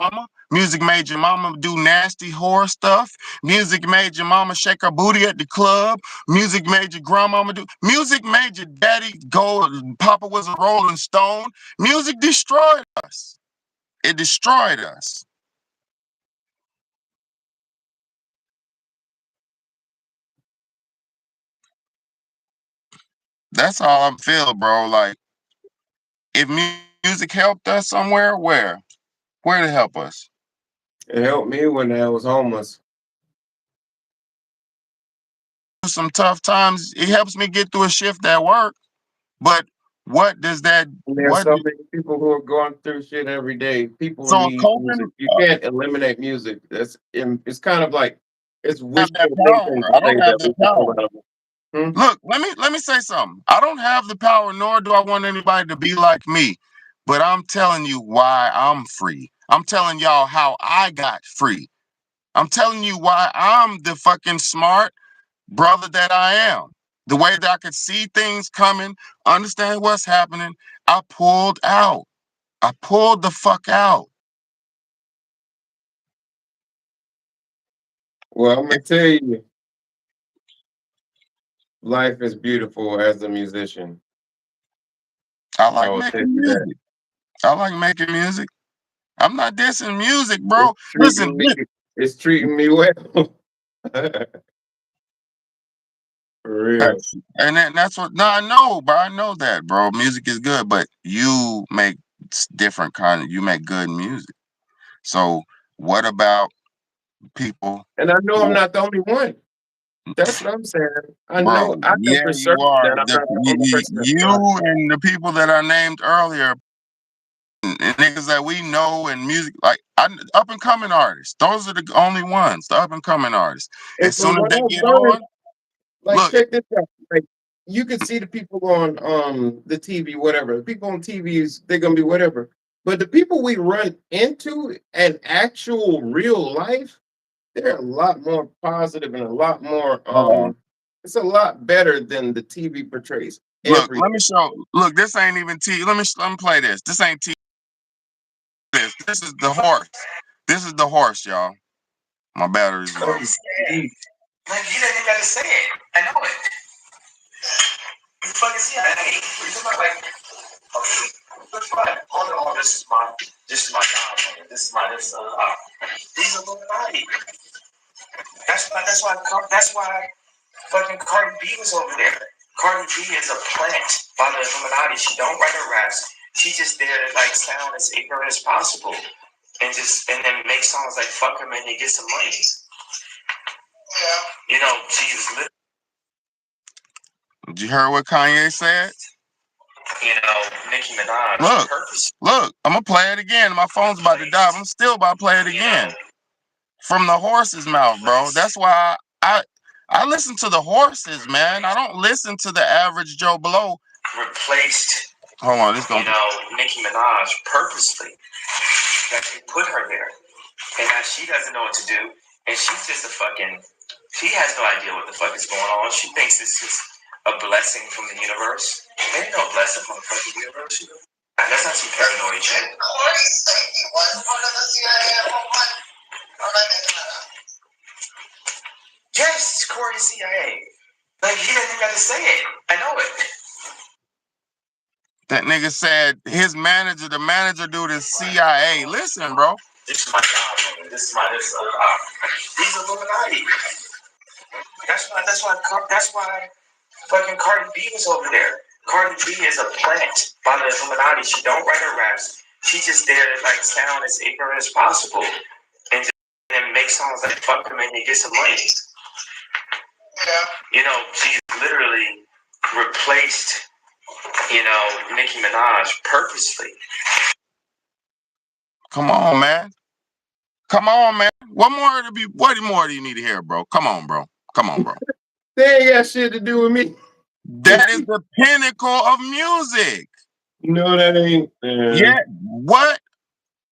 mama. Music made your mama do nasty horror stuff. Music made your mama shake her booty at the club. Music made your grandmama do. Music made your daddy go. Papa was a Rolling Stone. Music destroyed us. It destroyed us. That's all I feel, bro. Like if music helped us somewhere, where to help us? it helped me when I was homeless. Some tough times. It helps me get through a shift at work. But what does that? And there's What? so many people who are going through shit every day. People So need music. coping You can't eliminate music. It's kind of like it's have that wishful power. thinking to I say don't have that that we can pull power. out of it. Hmm? Look, let me say something. I don't have the power, nor do I want anybody to be like me. But I'm telling you why I'm free. I'm telling y'all how I got free. I'm telling you why I'm the fucking smart brother that I am. The way that I could see things coming, understand what's happening, I pulled out. I pulled the fuck out. Well, I'm gonna If tell you, life is beautiful as a musician. I I like will tell making you that. music. I like making music. I'm not dissing music, It's bro. treating me. It's treating me well. For real. And that's what. No, I know, bro. I know that, bro. Music is good, but you make different kind of. You make good music. So what about people, And I know I'm who, not the only one. That's what I'm saying. I bro? know. I know Yeah, for you certain are. that I'm not the only person that's trying. You and the people that I named earlier, and niggas that we know in music, like up and coming artists. Those are the only ones, the up and coming artists. And As soon from as what they I've get learned, on, like look, check this out. Like you can see the people on the TV, whatever. The people on TVs, they're gonna be whatever. But the people we run into in actual real life, they're a lot more positive and a lot more hold on. it's a lot better than the TV portrays. Look, let me show. Look, this ain't even T. Let me play this. This ain't T. This is the horse. This is the horse, y'all. My battery's low. Like, you didn't even have to say it. I know it. You fucking see it. Hey, you're like, okay, that's fine. Oh, this is my job. This is my these are Illuminati. That's why fucking Cardi B was over there. Cardi B is a plant by the Illuminati. She don't write her raps. She's just there to like sound as ignorant as possible, and then make songs like "fuck him" and they get some money. Yeah. You know, she's literally. Did you hear what Kanye said? You know, Nicki Minaj. Look, I'm gonna play it again. My phone's about to die. I'm still about to play it again. From the horse's mouth, bro. That's why I listen to the horses, man. I don't listen to the average Joe Blow. Replaced. Hold on, this gonna. You know, Nicki Minaj purposely. That they put her there, and now she doesn't know what to do, and she's just a fucking. She has no idea what the fuck is going on. She thinks it's just a blessing from the universe. There ain't no blessing from the fucking universe. That's not some paranoid shit. Corey said he was part of the CIA at one point. Or am I making that up? Yes, Corey CIA. Like, he didn't even have to say it. I know it. That nigga said his manager, the manager dude is CIA. Listen, bro. This is my job, man. This these Illuminati. That's why fucking Cardi B was over there. Cardi B is a plant by the Illuminati. She don't write her raps. She's just there to like sound as ignorant as possible, and then make songs like "fuck them" and they get some money. Yeah. You know, she's literally replaced. You know, Nicki Minaj purposely. Come on, man. Come on, man. What more do you need to hear, bro? Come on, bro. Come on, bro. They ain't got shit to do with me. That is the pinnacle of music. No, that ain't. Yeah. What?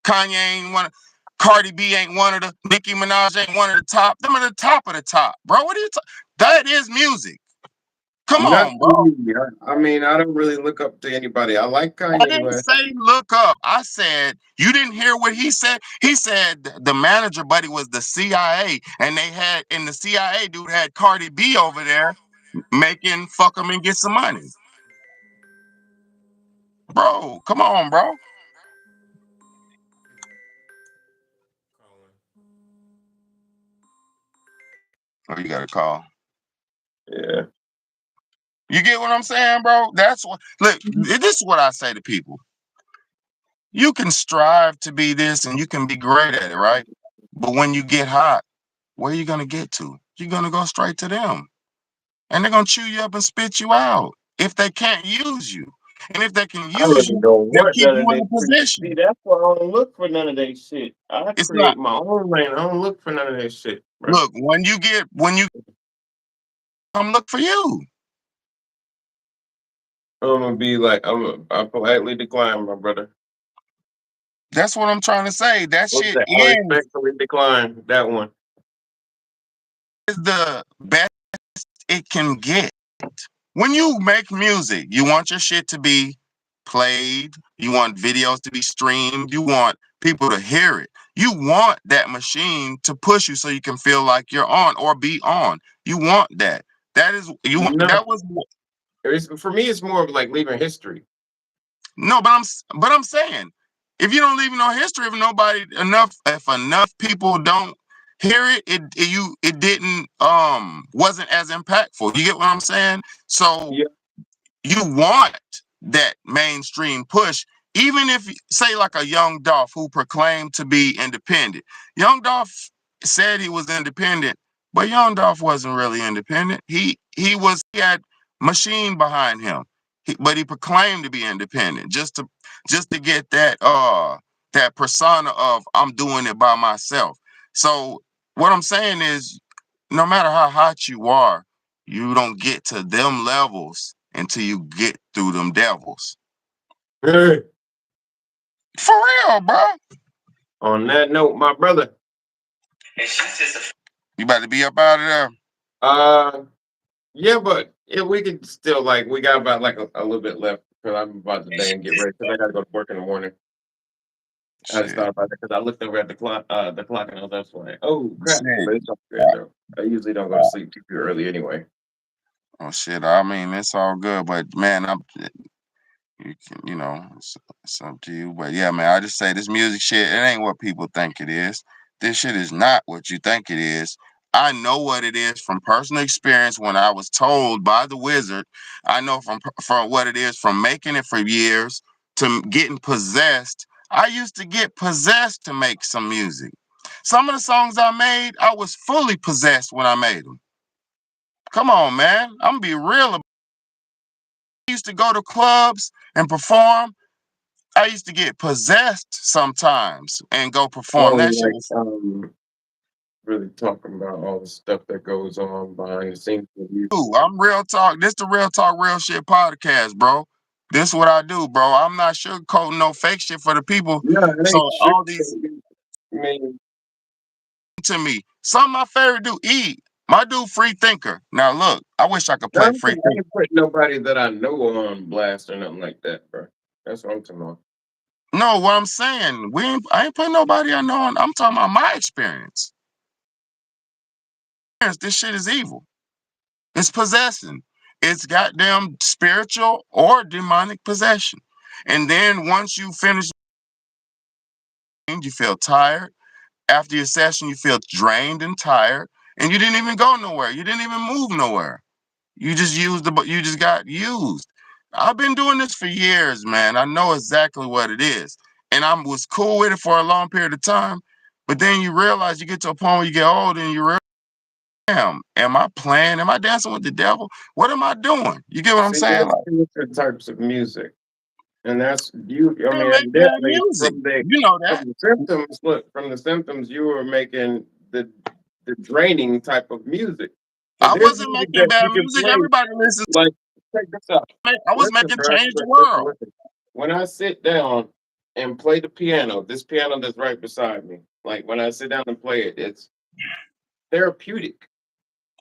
Kanye ain't one. Cardi B ain't one of the. Nicki Minaj ain't one of the top. Them are the top of the top, bro. What are you talking? That is music. Come on, bro. I mean, I don't really look up to anybody. I like Kanye. I didn't say look up. I said you didn't hear what he said. He said the manager buddy was the CIA, and the CIA dude had Cardi B over there making fuck them and get some money. Bro, come on, bro. Oh, you got a call. Yeah. You get what I'm saying, bro? That's what. Look, this is what I say to people. You can strive to be this, and you can be great at it, right? But when you get hot, where are you gonna get to? You're gonna go straight to them, and they're gonna chew you up and spit you out if they can't use you. And if they can use you, they'll keep you in a position. See, that's why I don't look for none of that shit. I It's create not. my own lane. I don't look for none of that shit. Bro. Look, when you come look for you. I'm gonna be like, I politely decline, my brother. That's what I'm trying to say. That shit I respectfully decline that one. Is the best it can get. When you make music, you want your shit to be played. You want videos to be streamed. You want people to hear it. You want that machine to push you so you can feel like you're on or be on. You want that. That is you. No. That was. For me, it's more of like leaving history. No, but I'm saying, if you don't leave no history, if enough people don't hear it, it didn't wasn't as impactful. You get what I'm saying? So Yeah. You want that mainstream push, even if say like a Young Dolph who proclaimed to be independent. Young Dolph said he was independent, but Young Dolph wasn't really independent. He had machine behind him. But he proclaimed to be independent just to get that persona of I'm doing it by myself. So what I'm saying is, no matter how hot you are, you don't get to them levels until you get through them devils. Hey. For real, bro. On that note, my brother. And she's just you better be up out of there. Yeah, but Yeah, we could still like we got about like a little bit left because I'm about to dang get ready because I gotta go to work in the morning. I just Shit, thought about it because I looked over at the clock, and I was just like, "Oh crap!" shit. But it's all good though. I usually don't go to sleep too early anyway. Oh shit. I mean, it's all good, but man, you can, it's up to you. But yeah, man, I just say this music shit, it ain't what people think it is. This shit is not what you think it is. I know what it is from personal experience when I was told by the wizard. I know from what it is from making it for years to getting possessed. I used to get possessed to make some music. Some of the songs I made, I was fully possessed when I made them. Come on, man. I'm gonna be real. I used to go to clubs and perform. I used to get possessed sometimes and go perform. Oh, That shit like was really talking about all the stuff that goes on behind the scenes with you. cool. I'm real talk. This the real talk, real shit podcast, bro. This what I do, bro. I'm not sugarcoating no fake shit for the people. Yeah, it So ain't sure. all these I mean, to me, some of my favorite do eat. My dude, free thinker. Now look, I wish I could I play free thinker. ain't put nobody that I know on blast or nothing like that, bro. That's what I'm talking about. No, what I'm saying, I ain't putting nobody I know on. I'm talking about my experience. This shit is evil. It's possessing. It's goddamn spiritual or demonic possession. And then once you finish, you feel tired. After your session, you feel drained and tired, and you didn't even go nowhere. You didn't even move nowhere. You just you just got used. I've been doing this for years, man. I know exactly what it is. And I was cool with it for a long period of time. But then you realize you get to a point where you get old and you realize, am I playing? Am I dancing with the devil? What am I doing? You get what I'm See, saying? there's Like, two different types of music, and that's you. I I mean, make bad evidently music. You know that. from the symptoms. Look, from the symptoms, you were making the draining type of music. But I there's wasn't music making that bad you can music. play. Everybody listens. Like, check this out. I was Listen, making bro. change the Listen, world. listen. When I sit down and play the piano, this piano that's right beside me, like when I sit down and play it, it's therapeutic.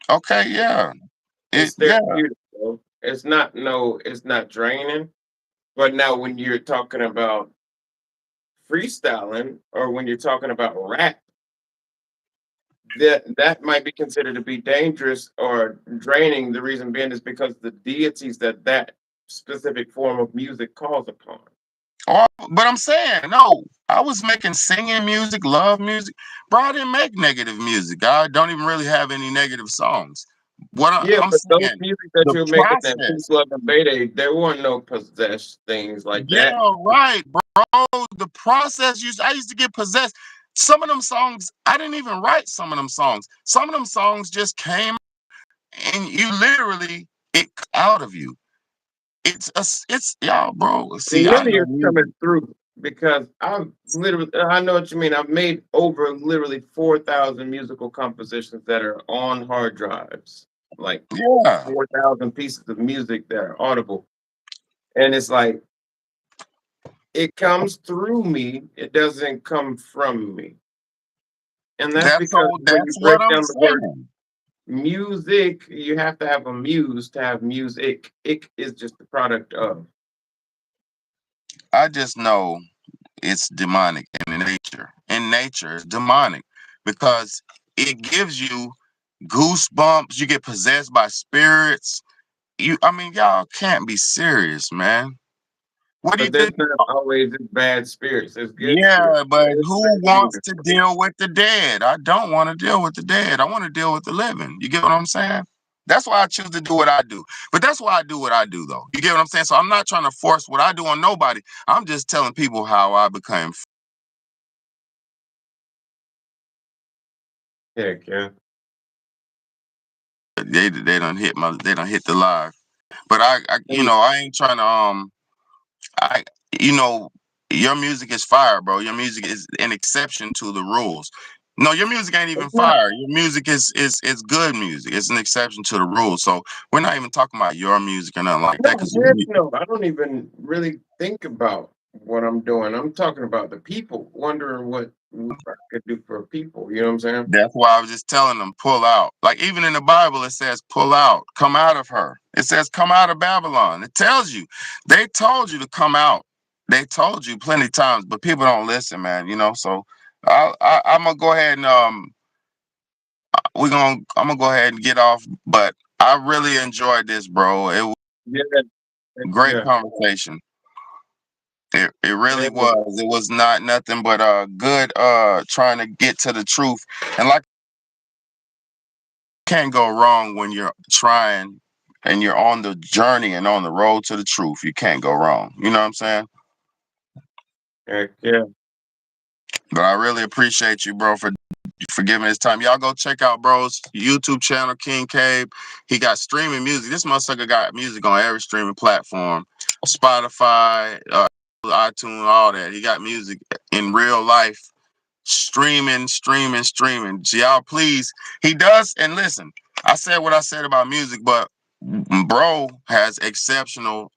Okay, yeah. It's Yeah. therapeutic, bro. It's not no, it's not draining. But now when you're talking about freestyling or when you're talking about rap, that might be considered to be dangerous or draining. The reason being is because the deities that specific form of music calls upon. Oh, but I'm saying, no, I was making singing music, love music. Bro, I didn't make negative music. I don't even really have any negative songs. Yeah, I'm but those saying, music that the you're making, that peace, process. love, and beta, there weren't no possessed things like that. Yeah, right, bro. The process I used to get possessed. Some of them songs, I didn't even write some of them songs. Some of them songs just came and you literally, it out of you. It's y'all, bro. And See, I maybe know it's coming music. through because I know what you mean. I've made over literally 4,000 musical compositions that are on hard drives, like Yeah. 4,000 pieces of music that are audible. And it's like, it comes through me, it doesn't come from me. And that's because when you That's what break I'm down the word saying. music, you have to have a muse to have music. It is just the product of. I just know it's demonic in nature. In nature, it's demonic because it gives you goosebumps. You get possessed by spirits. I mean, y'all can't be serious, man. What do you But think? there's not always bad spirits. There's good spirits. Yeah, but There is who bad wants demons. to deal with the dead? I don't want to deal with the dead. I want to deal with the living. You get what I'm saying? That's why I choose to do what I do. But that's why I do what I do, though. You get what I'm saying? So I'm not trying to force what I do on nobody. I'm just telling people how I became. Heck yeah. They don't hit the live. But And I ain't trying to I you know your music is fire, bro. Your music is an exception to the rules. No, your music ain't even it's not. fire. Your music is good music. It's an exception to the rules. So we're not even talking about your music or nothing like that. No, Because heck no. I don't even really think about what I'm doing. I'm talking about the people wondering what I could do for people. You know what I'm saying? That's why I was just telling them, pull out. Like even in the Bible, it says, pull out, come out of her. It says, come out of Babylon. It tells you, they told you to come out. They told you plenty of times, but people don't listen, man. So I'm gonna go ahead and I'm gonna go ahead and get off. But I really enjoyed this, bro. It was Yeah, a great yeah, conversation. It really yeah. was. It was not nothing but good trying to get to the truth. And like can't go wrong when you're trying and you're on the journey and on the road to the truth. You can't go wrong. You know what I'm saying? Heck yeah. But I really appreciate you, bro, for giving his time. Y'all go check out bro's YouTube channel, King Qeb. He got streaming music. This motherfucker got music on every streaming platform, Spotify, iTunes, all that. He got music in real life, streaming. So y'all, please, he does. And listen, I said what I said about music, but bro has exceptional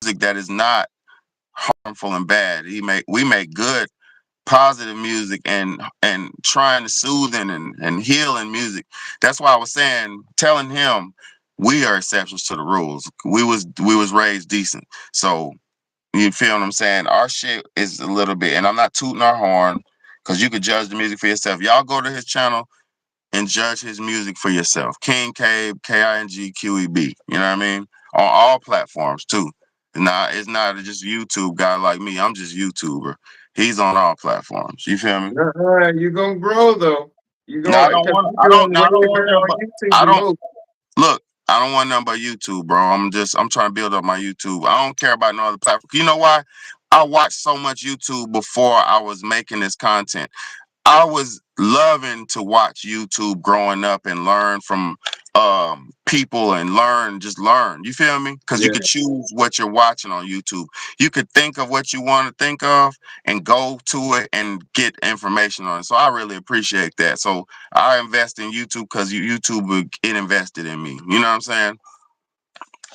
music that is not harmful and bad. We make good positive music and trying to soothing and healing music. That's why I was telling him we are exceptions to the rules. We was raised decent. So you feel what I'm saying? Our shit is a little bit, and I'm not tooting our horn because you could judge the music for yourself. Y'all go to his channel and judge his music for yourself. King Qeb, KingQeb. You know what I mean? On all platforms too. It's not just a YouTube guy like me. I'm just YouTuber. He's on all platforms. You feel me? You're gonna grow though. You're No, I going don't because want. you're doing I way don't want better nothing on but. YouTube I than don't most. look. I don't want nothing but YouTube, bro. I'm trying to build up my YouTube. I don't care about no other platform. You know why? I watched so much YouTube before I was making this content. I was loving to watch YouTube growing up and learn from people and just learn. You feel me? Because you Yeah. could choose what you're watching on YouTube. You could think of what you want to think of and go to it and get information on it. So I really appreciate that. So I invest in YouTube because YouTube it invested in me. You know what I'm saying?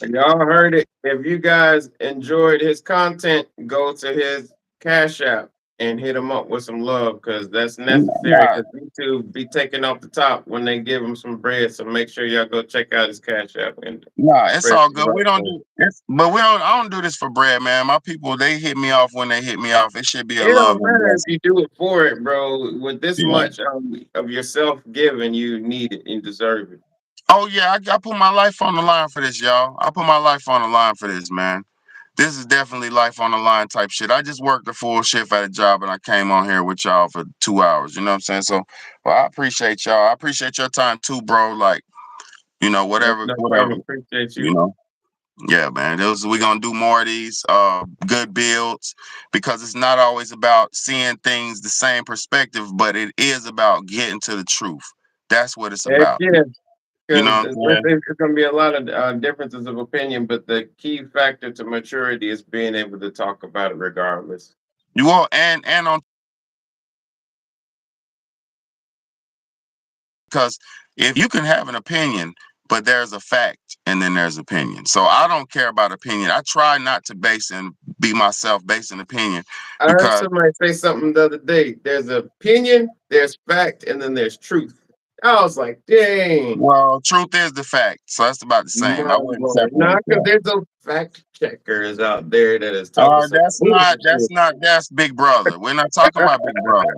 Y'all heard it. If you guys enjoyed his content, go to his Cash App and hit him up with some love because that's necessary Nah, because YouTube be taking off the top when they give him some bread. So make sure y'all go check out his Cash App and nah, it's spread all the good. love. We don't do this, but we don't. I don't do this for bread, man. My people, they hit me off when they hit me off. It should be a It love don't and matter if blessing. you do it for it, bro. With this Yeah. much of yourself giving, you need it. You deserve it. Oh yeah, I put my life on the line for this, y'all. I put my life on the line for this, man. This is definitely life on the line type shit. I just worked a full shift at a job and I came on here with y'all for 2 hours. You know what I'm saying? So, well, I appreciate y'all. I appreciate your time too, bro. Like, whatever, No whatever. problem. Appreciate You you. know. Yeah, man. We gonna do more of these good builds because it's not always about seeing things the same perspective, but it is about getting to the truth. That's what it's Heck about. yeah. You Because know what I'm saying? there's going to be a lot of differences of opinion, but the key factor to maturity is being able to talk about it regardless. You will, and on because if you can have an opinion, but there's a fact and then there's opinion. So I don't care about opinion. I try not to base and be myself based on opinion I heard because somebody say something the other day. There's opinion, there's fact, and then there's truth. I was like, dang, well, truth is the fact. So that's about the same. my I wouldn't lord. separate Nah, because that. there's those fact checkers out there that is talking some bullshit. That's Big Brother. We're not talking about Big Brother.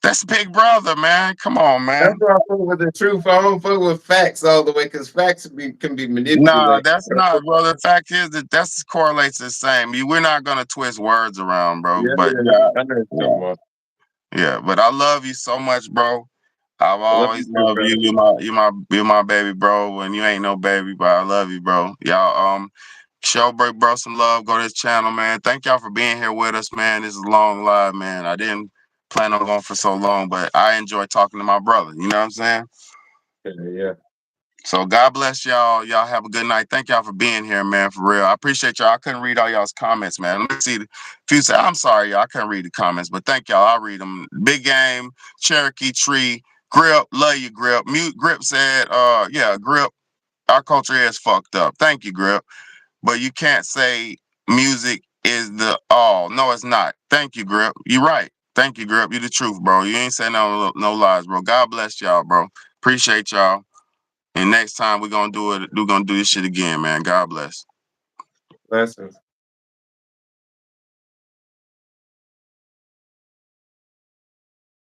That's Big Brother, man. Come on, That's man. why I fuck with the truth. I don't fuck with facts all the way because facts can be Nah, manipulated. that's not, bro. The fact is that that's correlates the same. We're not gonna twist words around, bro. Yeah, But yeah, yeah, I know what you're yeah, talking about. yeah. But I love you so much, bro. I've I love you always too, loved you. brother. You're my baby, bro. And you ain't no baby, but I love you, bro. Y'all, show break, bro, some love. Go to this channel, man. Thank y'all for being here with us, man. This is a long live, man. I didn't plan on going for so long, but I enjoy talking to my brother. You know what I'm saying? Yeah, yeah. So God bless y'all. Y'all have a good night. Thank y'all for being here, man. For real. I appreciate y'all. I couldn't read all y'all's comments, man. Let me see. If you say, I'm sorry, y'all. I couldn't read the comments, but thank y'all. I'll read them. Big Game, Cherokee Tree, Grip, love you, Grip. Mute Grip said, yeah, Grip, our culture is fucked up. Thank you, Grip. But you can't say music is the all. No, it's not. Thank you, Grip. You're right. Thank you, girl. You the truth, bro. You ain't saying no lies, bro. God bless y'all, bro. Appreciate y'all. And next time we're gonna do it. We're gonna do this shit again, man. God bless. Blessings.